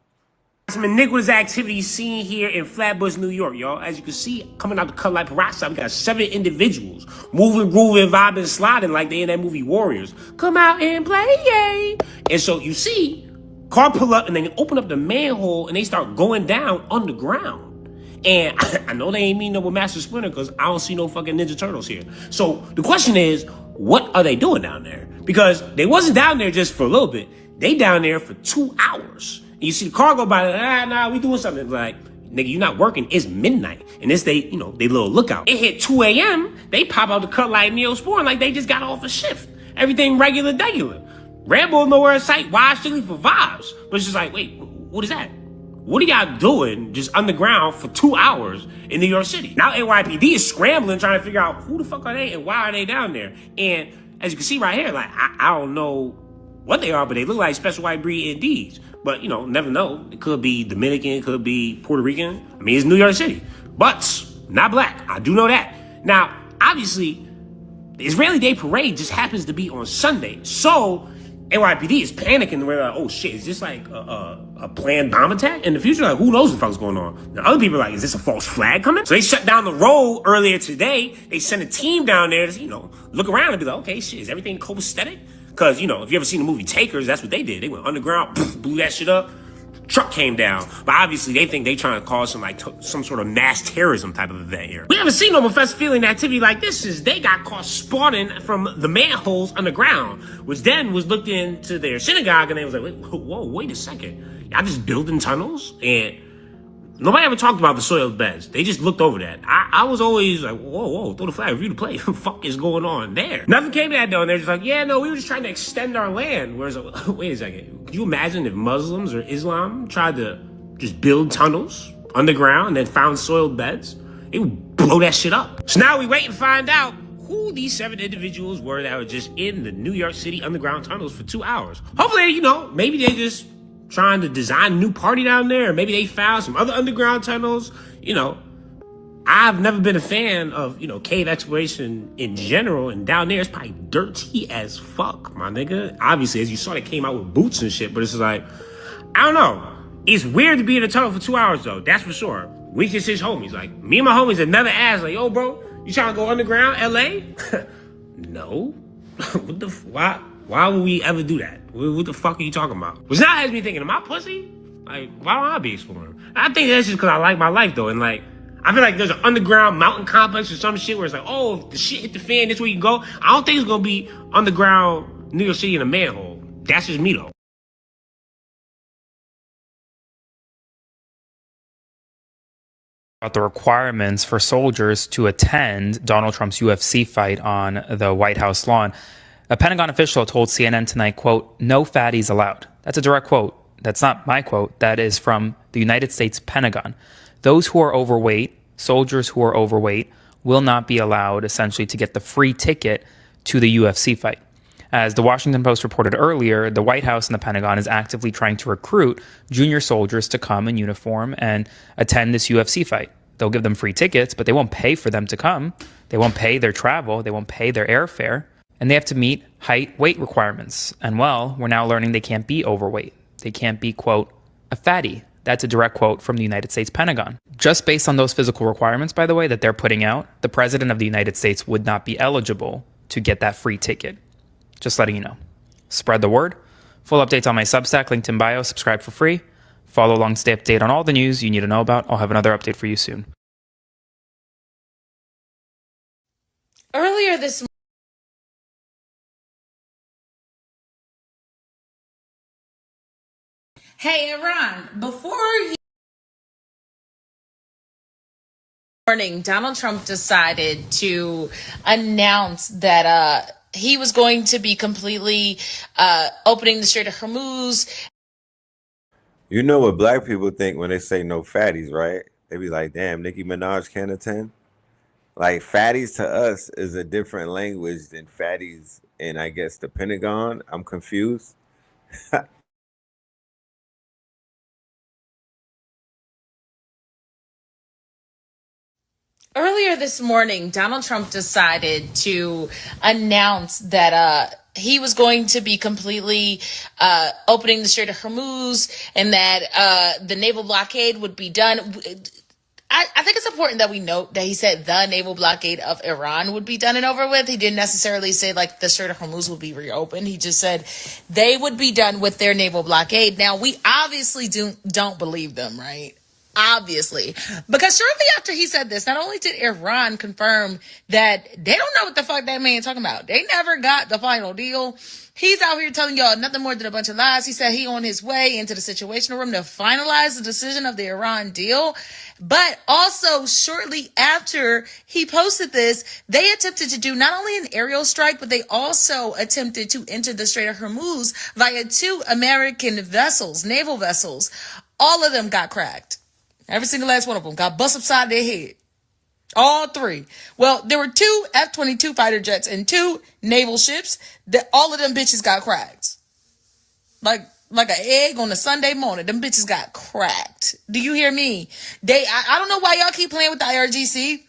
S6: Some iniquitous activity seen here in Flatbush, New York, y'all. As you can see, coming out the cut like peroxide, we got 7 individuals moving, grooving, vibing, sliding like they in that movie Warriors. Come out and play, yay! And so you see, car pull up and then open up the manhole and they start going down underground. And I know they ain't mean no with Master Splinter because I don't see no fucking Ninja Turtles here. So the question is, what are they doing down there? Because they wasn't down there just for a little bit. They down there for 2 hours. And you see the car go by, nah, we doing something. Like, nigga, you not working. It's midnight. And this they little lookout. It hit 2 a.m. They pop out the cut like Neosporin like they just got off a shift. Everything regular. Rambo nowhere in sight. Why strictly for vibes? But it's just like, wait, what is that? What are y'all doing just underground for 2 hours in New York City? Now NYPD is scrambling, trying to figure out who the fuck are they and why are they down there? And as you can see right here, like, I don't know what they are, but they look like special white breed indeeds. But, never know. It could be Dominican, it could be Puerto Rican. I mean, it's New York City. But not black. I do know that. Now, obviously, the Israeli Day Parade just happens to be on Sunday. So NYPD is panicking. We're like, oh shit, is this like a planned bomb attack in the future? Like, who knows what the fuck's going on? The other people are like, is this a false flag coming? So they shut down the road earlier today. They sent a team down there to, look around and be like, okay, shit, is everything copacetic? Because, if you ever seen the movie Takers, that's what they did. They went underground, blew that shit up. Truck came down. But obviously they think they trying to cause some sort of mass terrorism type of event here. We haven't seen no professor feeling activity like this since they got caught spawning from the manholes underground, which then was looked into their synagogue and they was like, wait a second. Y'all just building tunnels? And nobody ever talked about the soiled beds. They just looked over that. I was always like, whoa, throw the flag, review the play. What the fuck is going on there? Nothing came to that though, and they're just like, yeah, no, we were just trying to extend our land. Whereas, wait a second. Could you imagine if Muslims or Islam tried to just build tunnels underground and then found soiled beds? It would blow that shit up. So now we wait and find out who these 7 individuals were that were just in the New York City underground tunnels for 2 hours. Hopefully, maybe they just trying to design a new party down there, or maybe they found some other underground tunnels. I've never been a fan of, cave exploration in general, and down there it's probably dirty as fuck, my nigga. Obviously, as you saw, they came out with boots and shit, but it's just like, I don't know. It's weird to be in a tunnel for 2 hours though, that's for sure. We just his homies. Like, me and my homies have never asked, like, yo, bro, you trying to go underground, LA? No. What the, why would we ever do that? What the fuck are you talking about? Which now has me thinking, am I pussy? Like, why don't I be exploring? I think that's just because I like my life, though. And, like, I feel like there's an underground mountain complex or some shit where it's like, oh, if the shit hit the fan, this where you can go. I don't think it's going to be underground New York City in a manhole. That's just me, though.
S7: About the requirements for soldiers to attend Donald Trump's UFC fight on the White House lawn. A Pentagon official told CNN tonight, quote, "No fatties allowed." That's a direct quote. That's not my quote. That is from the United States Pentagon. Those who are overweight, soldiers who are overweight, will not be allowed essentially to get the free ticket to the UFC fight. As the Washington Post reported earlier, the White House and the Pentagon is actively trying to recruit junior soldiers to come in uniform and attend this UFC fight. They'll give them free tickets, but they won't pay for them to come. They won't pay their travel. They won't pay their airfare. And they have to meet height, weight requirements. And well, we're now learning they can't be overweight. They can't be, quote, a fatty. That's a direct quote from the United States Pentagon. Just based on those physical requirements, by the way, that they're putting out, the president of the United States would not be eligible to get that free ticket. Just letting you know. Spread the word. Full updates on my Substack, linked in bio. Subscribe for free. Follow along, stay updated on all the news you need to know about. I'll have another update for you soon.
S5: Earlier this Hey, Iran, before you morning, Donald Trump decided to announce that he was going to be completely opening the Strait of Hormuz.
S4: You know what black people think when they say no fatties, right? They be like, damn, Nicki Minaj can't attend. Like, fatties to us is a different language than fatties in, I guess, the Pentagon. I'm confused.
S5: Earlier this morning, Donald Trump decided to announce that he was going to be completely opening the Strait of Hormuz and that the naval blockade would be done. I think it's important that we note that he said the naval blockade of Iran would be done and over with. He didn't necessarily say like the Strait of Hormuz would be reopened. He just said they would be done with their naval blockade. Now, we obviously don't believe them, right? Obviously. Because shortly after he said this, not only did Iran confirm that they don't know what the fuck that man talking about. They never got the final deal. He's out here telling y'all nothing more than a bunch of lies. He said he on his way into the situational room to finalize the decision of the Iran deal. But also shortly after he posted this, they attempted to do not only an aerial strike, but they also attempted to enter the Strait of Hormuz via 2 American vessels, naval vessels. All of them got cracked. Every single last one of them got bust upside their head. All 3. Well, there were 2 F-22 fighter jets and 2 naval ships that all of them bitches got cracked. Like an egg on a Sunday morning. Them bitches got cracked. Do you hear me? I don't know why y'all keep playing with the IRGC,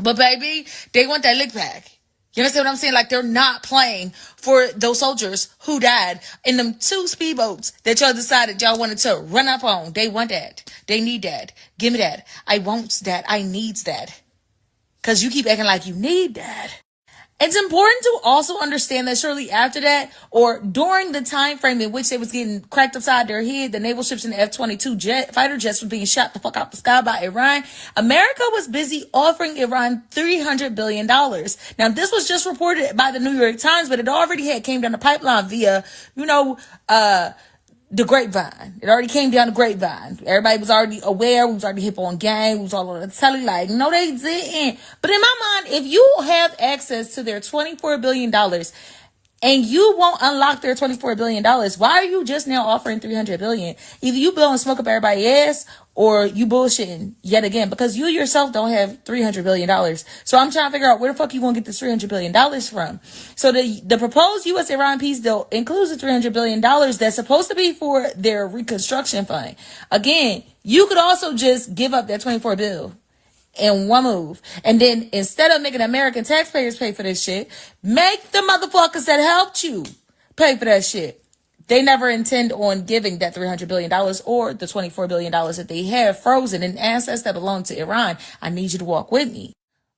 S5: but baby, they want that lick back. You understand what I'm saying? Like, they're not playing for those soldiers who died in them 2 speedboats that y'all decided y'all wanted to run up on. They want that. They need that. Give me that. I want that. I needs that. Because you keep acting like you need that. It's important to also understand that shortly after that, or during the time frame in which they was getting cracked upside their head, the naval ships and the F-22 fighter jets was being shot the fuck out the sky by Iran. America was busy offering Iran $300 billion. Now, this was just reported by the New York Times, but it already had came down the pipeline via, the grapevine. It already came down the grapevine. Everybody was already aware. We was already hip on gang. We was all on the telly like, no, they didn't. But in my mind, if you have access to their $24 billion and you won't unlock their $24 billion, why are you just now offering $300 billion? Either you blowing smoke up everybody's ass or you bullshitting yet again, because you yourself don't have $300 billion. So I'm trying to figure out where the fuck you want to get this $300 billion from. So the proposed U.S.-Iran peace deal includes the $300 billion that's supposed to be for their reconstruction fund. Again, you could also just give up that 24 bill in one move. And then instead of making American taxpayers pay for this shit, make the motherfuckers that helped you pay for that shit. They never intend on giving that $300 billion or the $24 billion that they have frozen in assets that belong to Iran. I need you to walk with me.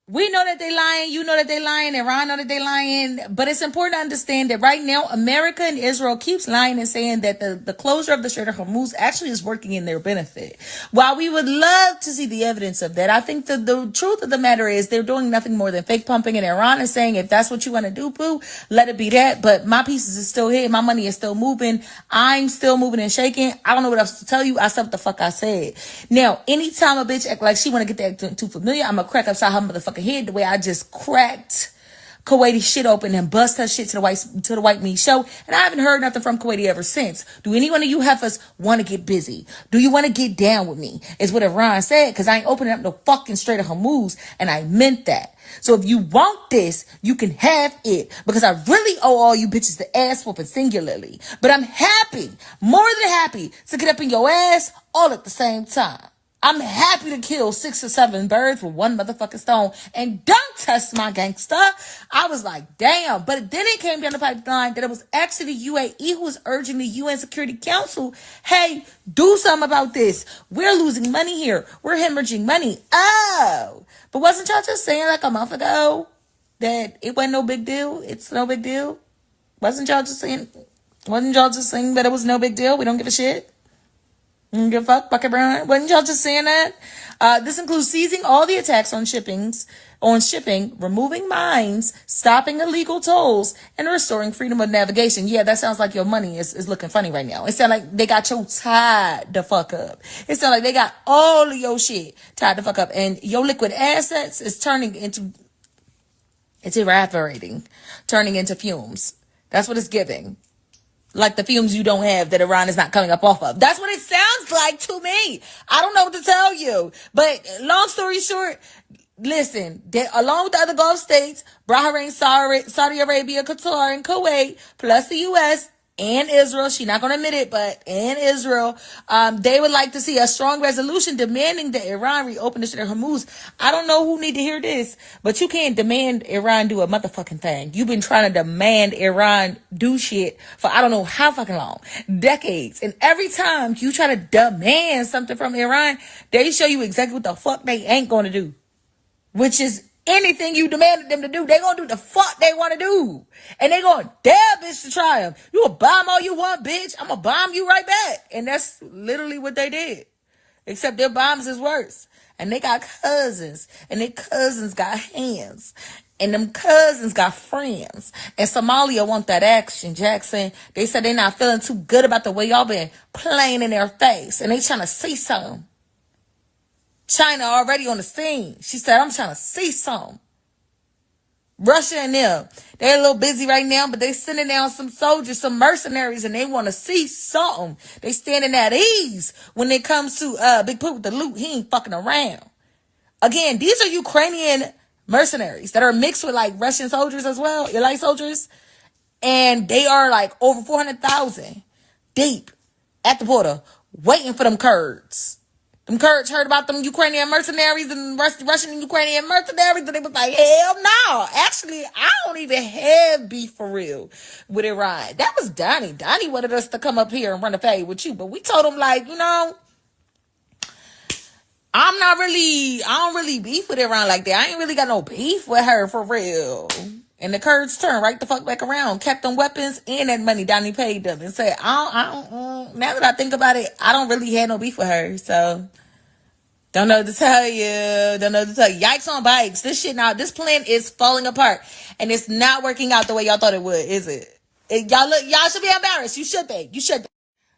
S5: We know that they lying. You know that they lying. Iran know that they lying. But it's important to understand that right now, America and Israel keeps lying and saying that the closure of the Strait of Hormuz actually is working in their benefit. While we would love to see the evidence of that, I think the truth of the matter is they're doing nothing more than fake pumping, and Iran is saying, if that's what you want to do, boo, let it be that. But my pieces is still here. My money is still moving. I'm still moving and shaking. I don't know what else to tell you. I said what the fuck I said. Now, anytime a bitch act like she want to get that too familiar, I'm going to crack upside her motherfucking head the way I just cracked Kuwaiti shit open and bust her shit to the white meat show. And I haven't heard nothing from Kuwaiti ever since. Do any one of you heifers want to get busy? Do you want to get down with me? Is what Iran said, because I ain't opening up no fucking Strait of Hormuz, and I meant that. So if you want this, you can have it, because I really owe all you bitches the ass whooping singularly. But I'm happy, more than happy, to get up in your ass all at the same time. I'm happy to kill 6 or 7 birds with one motherfucking stone. And don't test my gangster. I was like, damn. But then it came down the pipeline that it was actually the UAE who was urging the UN Security Council, hey, do something about this. We're losing money here. We're hemorrhaging money. Oh. But wasn't y'all just saying like a month ago that it wasn't no big deal? It's no big deal? Wasn't y'all just saying that it was no big deal? We don't give a shit? Give a fuck, Bucket Brown. Wasn't y'all just saying that? This includes seizing all the attacks on shipping, removing mines, stopping illegal tolls, and restoring freedom of navigation. Yeah, that sounds like your money is looking funny right now. It sounds like they got your tied the fuck up. It sounds like they got all of your shit tied the fuck up. And your liquid assets is it's evaporating, turning into fumes. That's what it's giving. Like the fumes you don't have that Iran is not coming up off of. That's what it sounds like to me. I don't know what to tell you. But long story short, listen, along with the other Gulf states, Bahrain, Saudi Arabia, Qatar, and Kuwait, plus the U.S., and Israel, she's not going to admit it, but and Israel, they would like to see a strong resolution demanding that Iran reopen the Strait of Hormuz. I don't know who need to hear this, but you can't demand Iran do a motherfucking thing. You've been trying to demand Iran do shit for I don't know how fucking long, decades. And every time you try to demand something from Iran, they show you exactly what the fuck they ain't going to do, which is anything you demanded them to do. They gonna do the fuck they want to do. And they gonna dare bitch to try them. You a bomb all you want, bitch. I'm gonna bomb you right back. And that's literally what they did. Except their bombs is worse. And they got cousins. And their cousins got hands. And them cousins got friends. And Somalia want that action, Jackson. They said they not feeling too good about the way y'all been playing in their face. And they trying to see something. China already on the scene. She said, I'm trying to see something. Russia and them, they're a little busy right now, but they sending down some soldiers, some mercenaries, and they want to see something. They standing at ease when it comes to Big Pooh with the loot. He ain't fucking around. Again, these are Ukrainian mercenaries that are mixed with like Russian soldiers as well, elite soldiers, and they are like over 400,000 deep at the border, waiting for them Kurds. Them Kurds heard about them Ukrainian mercenaries and Russian and Ukrainian mercenaries, and they was like, hell no. Actually, I don't even have beef for real with Iran. That was Donnie. Donnie wanted us to come up here and run a fade with you, but we told him, like, you know, I don't really beef with Iran like that. I ain't really got no beef with her for real. And the Kurds turned right the fuck back around, kept them weapons and that money Donnie paid them, and said, now that I think about it, I don't really have no beef with her. So, don't know what to tell you. Yikes on bikes. This shit now, this plan is falling apart. And it's not working out the way y'all thought it would, is it? Y'all should be embarrassed. You should be.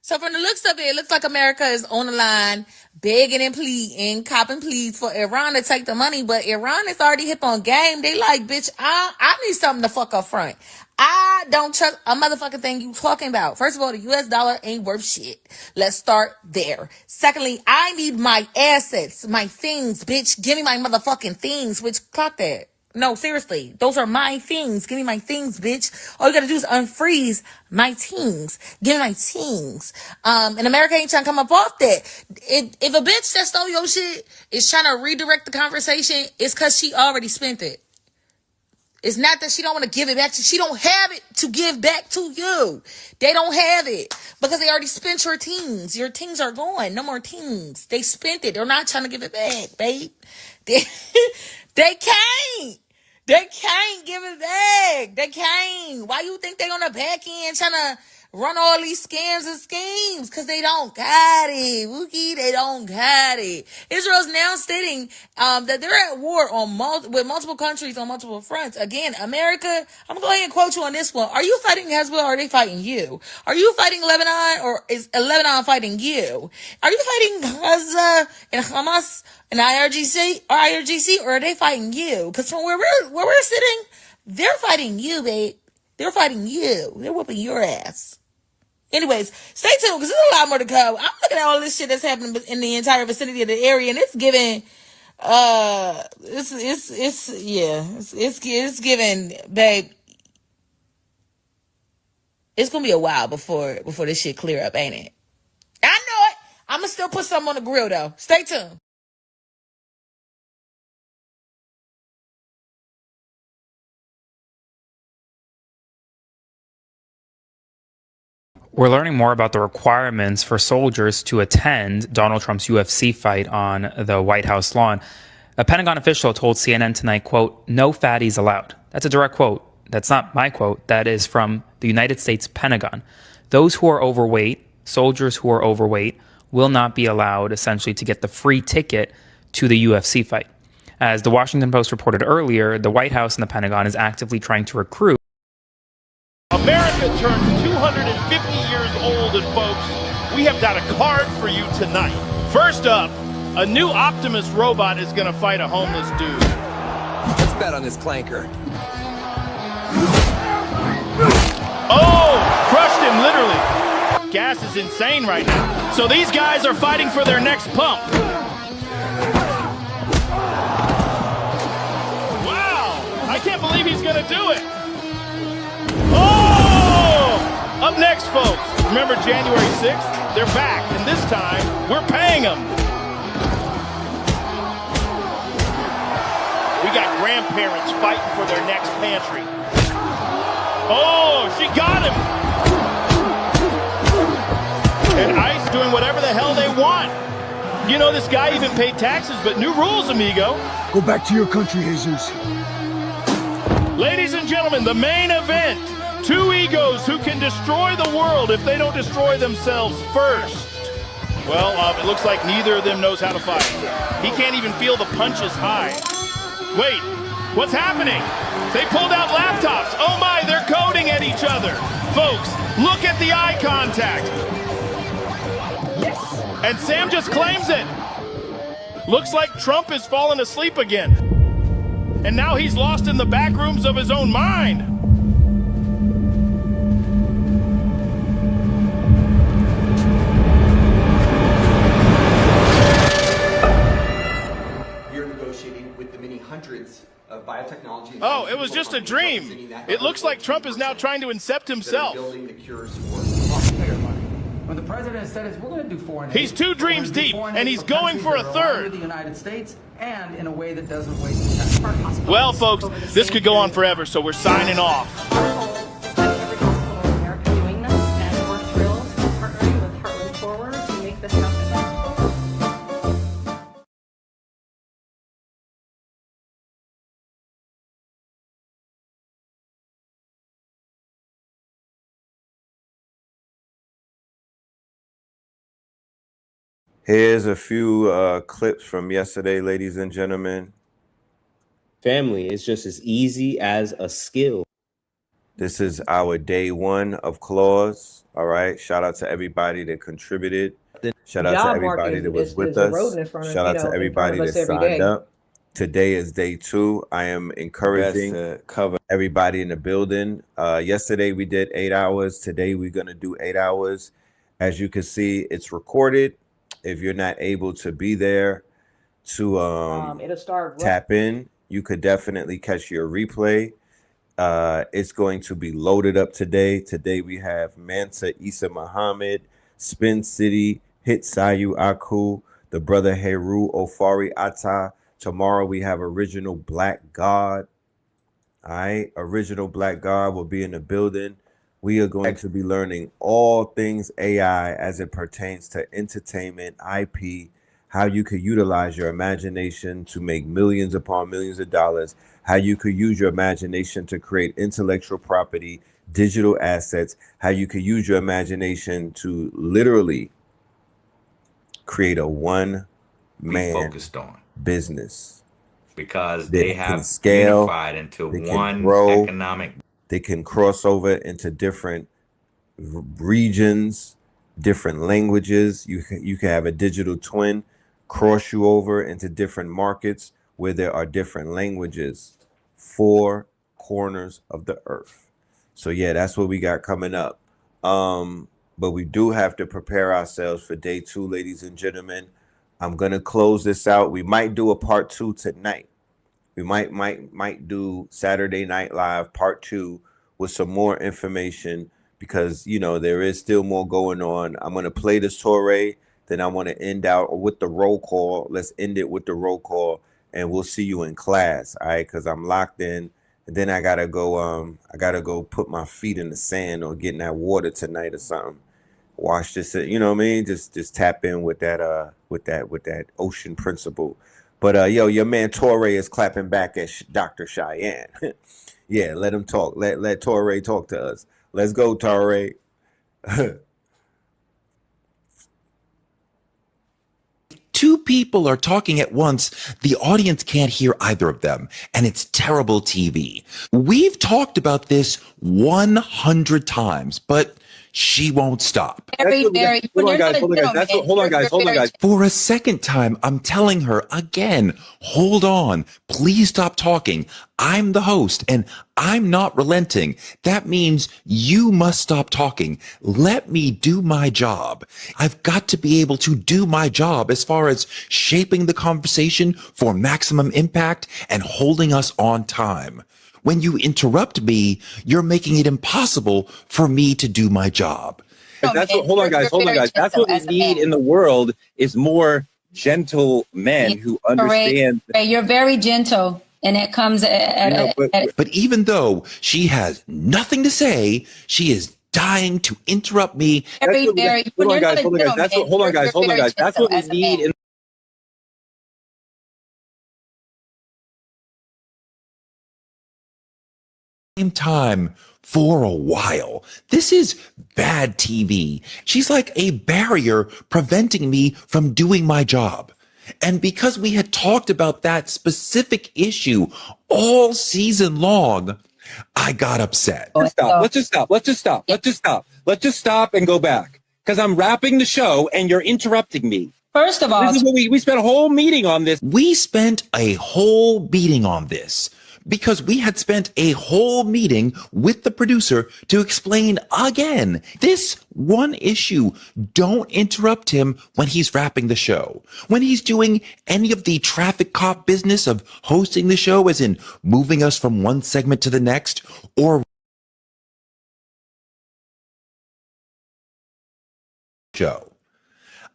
S5: So from the looks of it, it looks like America is on the line, begging and pleading, copping pleas for Iran to take the money. But Iran is already hip on game. They like, bitch, I need something to fuck up front. I don't trust a motherfucking thing you talking about. First of all, the US dollar ain't worth shit. Let's start there. Secondly, I need my assets, my things, bitch. Give me my motherfucking things, bitch. Clock that. No, seriously. Those are my things. Give me my things, bitch. All you gotta do is unfreeze my things. Give me my things. And America ain't trying to come up off that. If a bitch that stole your shit is trying to redirect the conversation, it's cause she already spent it. It's not that she don't want to give it back to you. She don't have it to give back to you. They don't have it because they already spent your teens. Your teens are gone. No more teens. They spent it. They're not trying to give it back, babe. They can't. They can't give it back. They can't. Why you think they on the back end trying to run all these scams and schemes? Because they don't got it. Wookie, they don't got it. Israel's now stating that they're at war with multiple countries on multiple fronts. Again, America, I'm going to go ahead and quote you on this one. Are you fighting Hezbollah or are they fighting you? Are you fighting Lebanon or is Lebanon fighting you? Are you fighting Gaza and Hamas and IRGC or are they fighting you? Because from where we're sitting, they're fighting you, babe. They're fighting you. They're whooping your ass. Anyways, stay tuned because there's a lot more to come. I'm looking at all this shit that's happening in the entire vicinity of the area, and it's giving, it's giving, babe. It's gonna be a while before this shit clear up, ain't it? I know it. I'm gonna still put something on the grill though. Stay tuned.
S7: We're learning more about the requirements for soldiers to attend Donald Trump's UFC fight on the White House lawn. A Pentagon official told CNN tonight, quote, "No fatties allowed." That's a direct quote. That's not my quote. That is from the United States Pentagon. Those who are overweight, soldiers who are overweight, will not be allowed essentially to get the free ticket to the UFC fight. As the Washington Post reported earlier, the White House and the Pentagon is actively trying to recruit.
S8: America turns 250 years old, and folks, we have got a card for you tonight. First up, a new Optimus robot is going to fight a homeless dude.
S9: Let's bet on this clanker.
S8: Oh, crushed him literally. Gas is insane right now. So these guys are fighting for their next pump. Wow, I can't believe he's going to do it. Up next, folks, remember January 6th? They're back, and this time, we're paying them. We got grandparents fighting for their next pantry. Oh, she got him! And ICE doing whatever the hell they want. You know, this guy even paid taxes, but new rules, amigo.
S10: Go back to your country, Jesus.
S8: Ladies and gentlemen, the main event. Two egos who can destroy the world if they don't destroy themselves first. Well, it looks like neither of them knows how to fight. He can't even feel the punches high. Wait, what's happening? They pulled out laptops. Oh my, they're coding at each other. Folks, look at the eye contact. Yes. And Sam just claims it. Looks like Trump is falling asleep again. And now he's lost in the back rooms of his own mind.
S11: Hundreds of biotechnology.
S8: Oh, it was just a dream. It looks like Trump is now trying to incept himself.
S11: Building the cures for.
S12: When the president said we're going to do foreign aid.
S8: He's 2 dreams deep, and he's going for a third.
S12: The United States, and in a way that doesn't waste tax.
S8: Well, folks, this could go on forever, so we're signing off.
S13: Every hospital in America doing this, and we're thrilled to be partnering with Heartland Forward to make this happen.
S4: Here's a few clips from yesterday, ladies and gentlemen.
S14: Family is just as easy as a skill.
S4: This is our day 1 of clause. All right. Shout out to everybody that contributed. Shout out to everybody that was with us. Shout out to everybody that signed up. Today is day 2. I am encouraging to cover everybody in the building. Yesterday we did 8 hours. Today we're going to do 8 hours. As you can see, it's recorded. If you're not able to be there to tap in, you could definitely catch your replay. It's going to be loaded up today. Today we have Mansa Isa Muhammad, Spin City, Hit Sayu Aku, the brother Heru Ofari Atta. Tomorrow we have Original Black God. All right, Original Black God will be in the building. We are going to be learning all things AI as it pertains to entertainment, IP, how you could utilize your imagination to make millions upon millions of dollars, how you could use your imagination to create intellectual property, digital assets, how you could use your imagination to literally create a one-man
S15: focused on
S4: business.
S15: Because they have
S4: scale,
S15: unified into one
S4: grow,
S15: economic.
S4: They can cross over into different regions, different languages. You can have a digital twin cross you over into different markets where there are different languages, 4 corners of the earth. So yeah, that's what we got coming up. But we do have to prepare ourselves for day 2, ladies and gentlemen. I'm gonna close this out. We might do a part 2 tonight. We might do Saturday Night Live part 2 with some more information because, you know, there is still more going on. I'm going to play this Torre, then I want to end out with the roll call. Let's end it with the roll call, and we'll see you in class, all right? Because I'm locked in, and then I gotta go put my feet in the sand or get in that water tonight or something. Wash this, you know what I mean? Just tap in with that ocean principle. But yo, your man Torre is clapping back at Dr. Cheyenne. Yeah, let him talk. Let Torre talk to us. Let's go, Torre.
S16: Two people are talking at once. The audience can't hear either of them, and it's terrible TV. We've talked about this 100 times, but she won't stop.
S17: Hold on, guys.
S16: For a second time, I'm telling her again, hold on, please stop talking. I'm the host and I'm not relenting. That means you must stop talking. Let me do my job. I've got to be able to do my job as far as shaping the conversation for maximum impact and holding us on time. When you interrupt me, you're making it impossible for me to do my job.
S17: Hold on, guys. That's what we need in the world is more gentle men who understand.
S13: You're very gentle, and it comes
S16: But even though she has nothing to say, she is dying to interrupt me.
S17: Hold on, guys. That's what we need in
S16: Same time for a while. This is bad TV. She's like a barrier preventing me from doing my job. And because we had talked about that specific issue all season long, I got upset.
S17: Let's stop. Let's just stop. Let's just stop. Let's just stop. Let's just stop and go back. Because I'm wrapping the show and you're interrupting me.
S18: First of all,
S17: this is what we spent a whole meeting on this.
S16: We spent a whole meeting on this because we had spent a whole meeting with the producer to explain again this one issue. Don't interrupt him when he's wrapping the show. When he's doing any of the traffic cop business of hosting the show, as in moving us from one segment to the next, or show.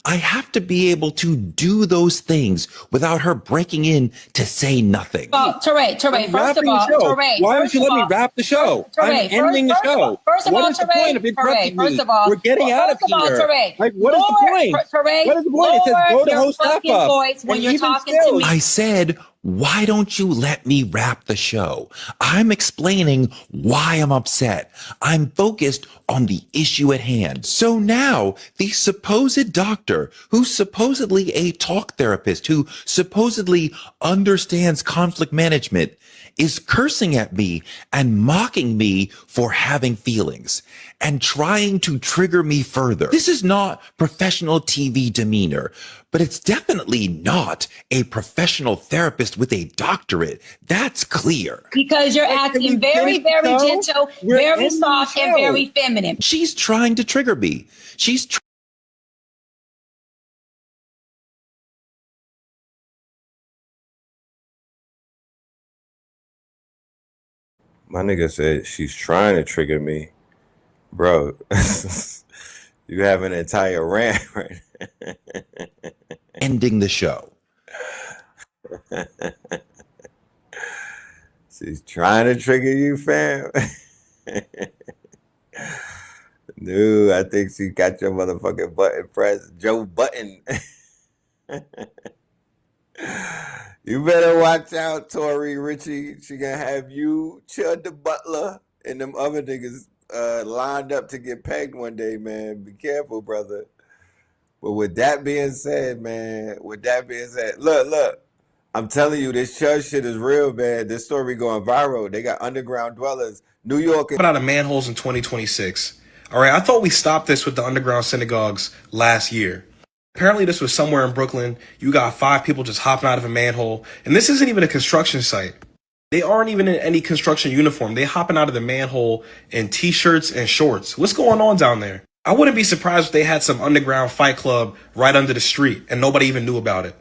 S16: I have to be able to do those things without her breaking in to say nothing.
S18: Oh, Teray, first of all, Teray,
S17: why don't you let me wrap the show? I'm ending the show.
S18: First of all,
S17: what is the point of interrupting me?
S18: First of all,
S17: we're getting out of here. Like, what is the point? What is the point? It says go to host up.
S18: When you're talking to me.
S16: I said, why don't you let me wrap the show? I'm explaining why I'm upset. I'm focused on the issue at hand. So now the supposed doctor, who's supposedly a talk therapist, who supposedly understands conflict management, is cursing at me and mocking me for having feelings and trying to trigger me further. This is not professional TV demeanor, but it's definitely not a professional therapist with a doctorate. That's clear.
S18: Because you're acting very, very gentle, very soft, and very feminine.
S16: She's trying to trigger me.
S4: My nigga said she's trying to trigger me. Bro, you have an entire rant right now.
S16: Ending the show.
S4: She's trying to trigger you, fam. Dude, I think she got your motherfucking button pressed. Joe Button. You better watch out, Tori Ritchie. She gonna have you, Chud the Butler, and them other niggas lined up to get pegged one day, man. Be careful, brother. But with that being said, man, look. I'm telling you, this church shit is real, man. This story going viral. They got underground dwellers. New York.
S19: Out of manholes in 2026. All right, I thought we stopped this with the underground synagogues last year. Apparently this was somewhere in Brooklyn. You got 5 people just hopping out of a manhole. And this isn't even a construction site. They aren't even in any construction uniform. They hopping out of the manhole in t-shirts and shorts. What's going on down there? I wouldn't be surprised if they had some underground fight club right under the street and nobody even knew about it.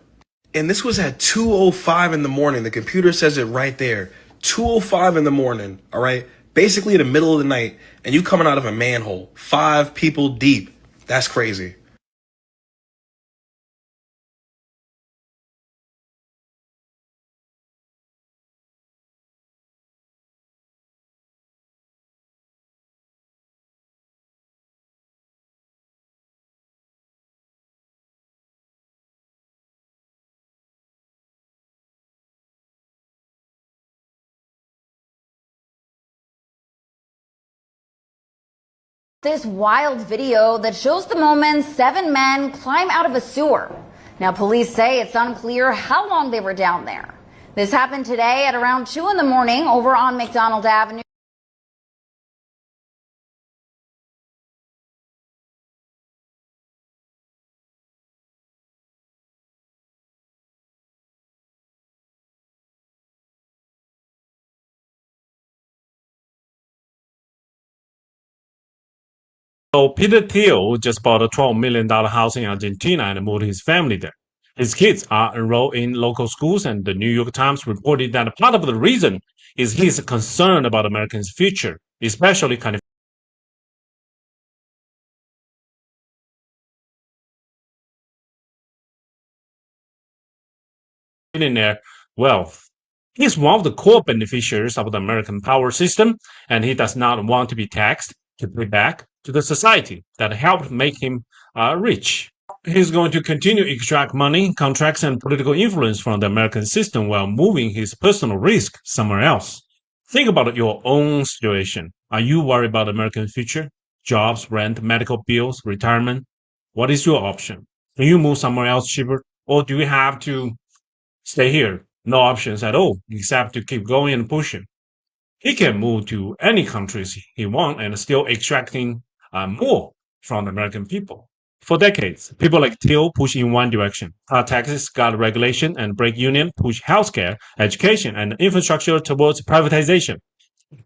S19: And this was at 2:05 in the morning. The computer says it right there. 2:05 in the morning, all right? Basically in the middle of the night, and you coming out of a manhole. 5 people deep. That's crazy.
S20: This wild video that shows the moment 7 men climb out of a sewer. Now, police say it's unclear how long they were down there. This happened today at around 2 in the morning over on McDonald Avenue.
S21: So Peter Thiel just bought a $12 million house in Argentina and moved his family there. His kids are enrolled in local schools, and the New York Times reported that part of the reason is he's concerned about Americans' future, especially kind of millionaire wealth. He's one of the core beneficiaries of the American power system, and he does not want to be taxed to pay back to the society that helped make him rich. He's going to continue to extract money, contracts, and political influence from the American system while moving his personal risk somewhere else. Think about your own situation. Are you worried about the American future? Jobs, rent, medical bills, retirement? What is your option? Can you move somewhere else cheaper? Or do you have to stay here? No options at all, except to keep going and pushing. He can move to any countries he wants and still extracting more from the American people. For decades, people like Till push in one direction. Cut taxes, gut regulation, and break union push healthcare, education, and infrastructure towards privatization.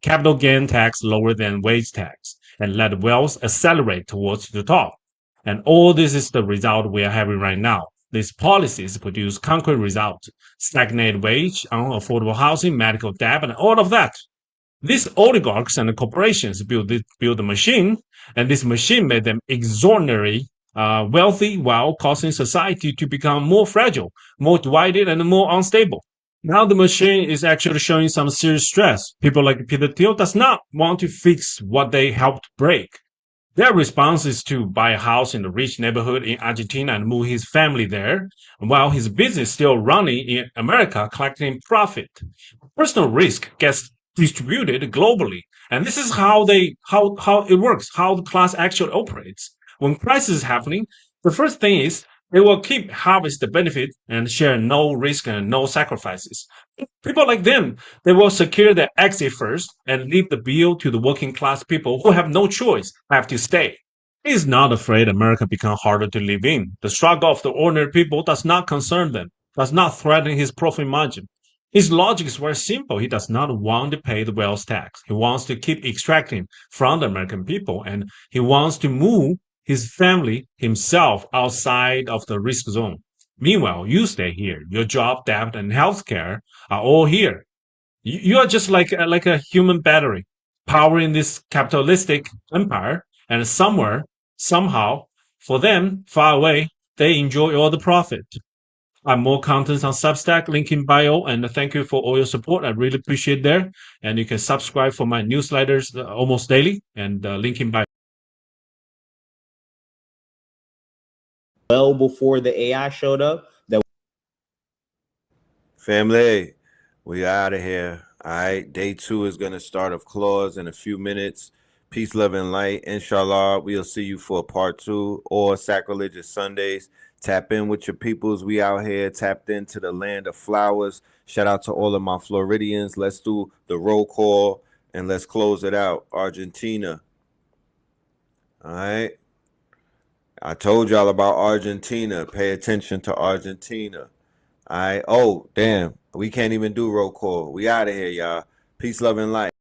S21: Capital gain tax lower than wage tax, and let wealth accelerate towards the top. And all this is the result we are having right now. These policies produce concrete results: stagnated wage, unaffordable housing, medical debt, and all of that. These oligarchs and corporations build the machine, and this machine made them extraordinarily wealthy while causing society to become more fragile, more divided, and more unstable. Now the machine is actually showing some serious stress. People like feaT does not want to fix what they helped break. Their response is to buy a house in a rich neighborhood in Argentina and move his family there, while his business is still running in America, collecting profit. Personal risk gets distributed globally, and this is how it works, how the class actually operates. When crisis is happening, the first thing is they will keep harvest the benefit and share no risk and no sacrifices. People like them, they will secure their exit first and leave the bill to the working class people who have no choice, have to stay. He is not afraid America become harder to live in. The struggle of the ordinary people does not concern them, does not threaten his profit margin. His logic is very simple. He does not want to pay the wealth tax. He wants to keep extracting from the American people, and he wants to move his family, himself, outside of the risk zone. Meanwhile, you stay here. Your job, debt, and healthcare are all here. You are just like a human battery, powering this capitalistic empire, and somewhere, somehow, for them, far away, they enjoy all the profit. I have more contents on Substack, link in bio, and thank you for all your support. I really appreciate there. And you can subscribe for my newsletters almost daily, and link in bio.
S14: Well before the AI showed up, that
S4: family, we out of here. All right, day 2 is going to start of clause in a few minutes. Peace, love, and light. Inshallah, we'll see you for part 2 or Sacrilegious Sundays. Tap in with your peoples. We out here tapped into the land of flowers. Shout out to all of my Floridians. Let's do the roll call and let's close it out. Argentina. All right. I told y'all about Argentina. Pay attention to Argentina. All right. Oh, damn. We can't even do roll call. We out of here, y'all. Peace, love, and light.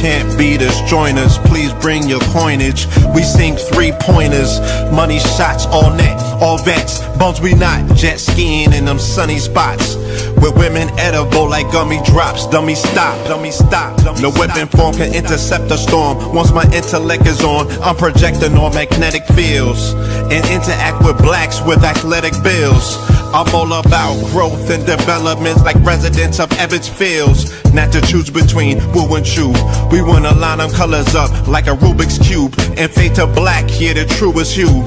S2: Can't beat us, join us, please bring your coinage. We sing 3-pointers, money shots, all net, all vets. Bumps we not, jet skiing in them sunny spots. With women edible like gummy drops. Dummy stop, dummy stop. No weapon form can intercept a storm. Once my intellect is on, I'm projecting on magnetic fields and interact with blacks with athletic bills. I'm all about growth and development like residents of Ebbets Fields. Not to choose between woo and chew. We wanna line them colors up like a Rubik's Cube. And fade to black, yeah, the truest hue.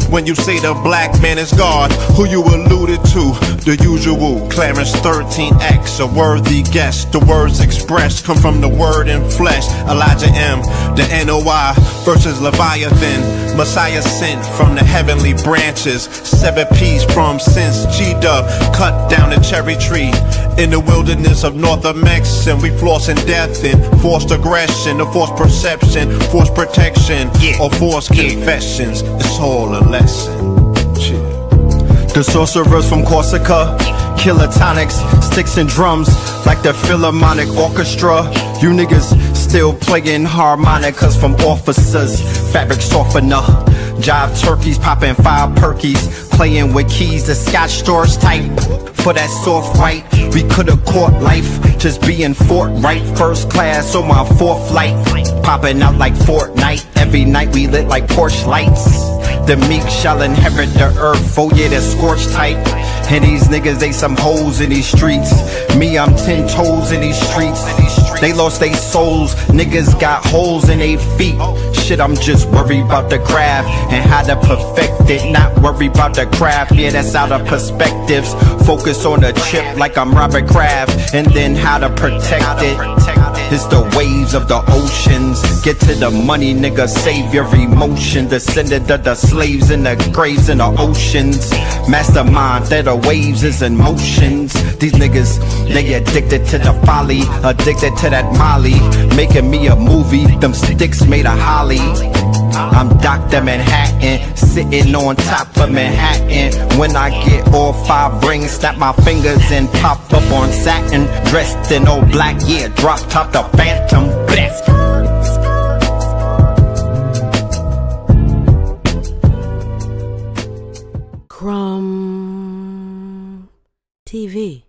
S2: When you say the black man is God, who you alluded to? The usual, Clarence 13X, a worthy guess. The words expressed come from the word in flesh. Elijah M, the NOI versus Leviathan. Messiah sent from the heavenly branches. 7 P's from since G-Dub cut down the cherry tree. In the wilderness of North Mex, and we flossing death and forced aggression, or forced perception, forced protection, or forced confessions. It's all a lesson. The sorcerers from Corsica, killer tonics, sticks and drums like the Philharmonic Orchestra. You niggas still playing harmonicas from officers, fabric softener. Jive turkeys popping 5 perkies, playing with keys, the Scotch stores type. For that soft white, we could've caught life, just being forthright. First class on my 4th flight, popping out like Fortnite. Every night we lit like Porsche lights. The meek shall inherit the earth, oh yeah, the scorched type. And these niggas, they some hoes in these streets. Me, I'm 10 toes in these streets. They lost their souls, niggas got holes in their feet. Shit, I'm just worried about the craft and how to perfect it. Not worried about the craft, yeah, that's out of perspectives. Focus on the chip like I'm Robert Kraft, and then how to protect it. It's the waves of the oceans. Get to the money, nigga, save your emotion. Descended of the slaves in the graves in the oceans. Mastermind that the waves is in motions. These niggas, they addicted to the folly, addicted to that molly. Making me a movie, them sticks made of holly. I'm Dr. Manhattan, sitting on top of Manhattan. When I get all 5 rings, snap my fingers and pop up on satin. Dressed in all black, yeah, drop top the Phantom. Bless.
S3: Crumb TV.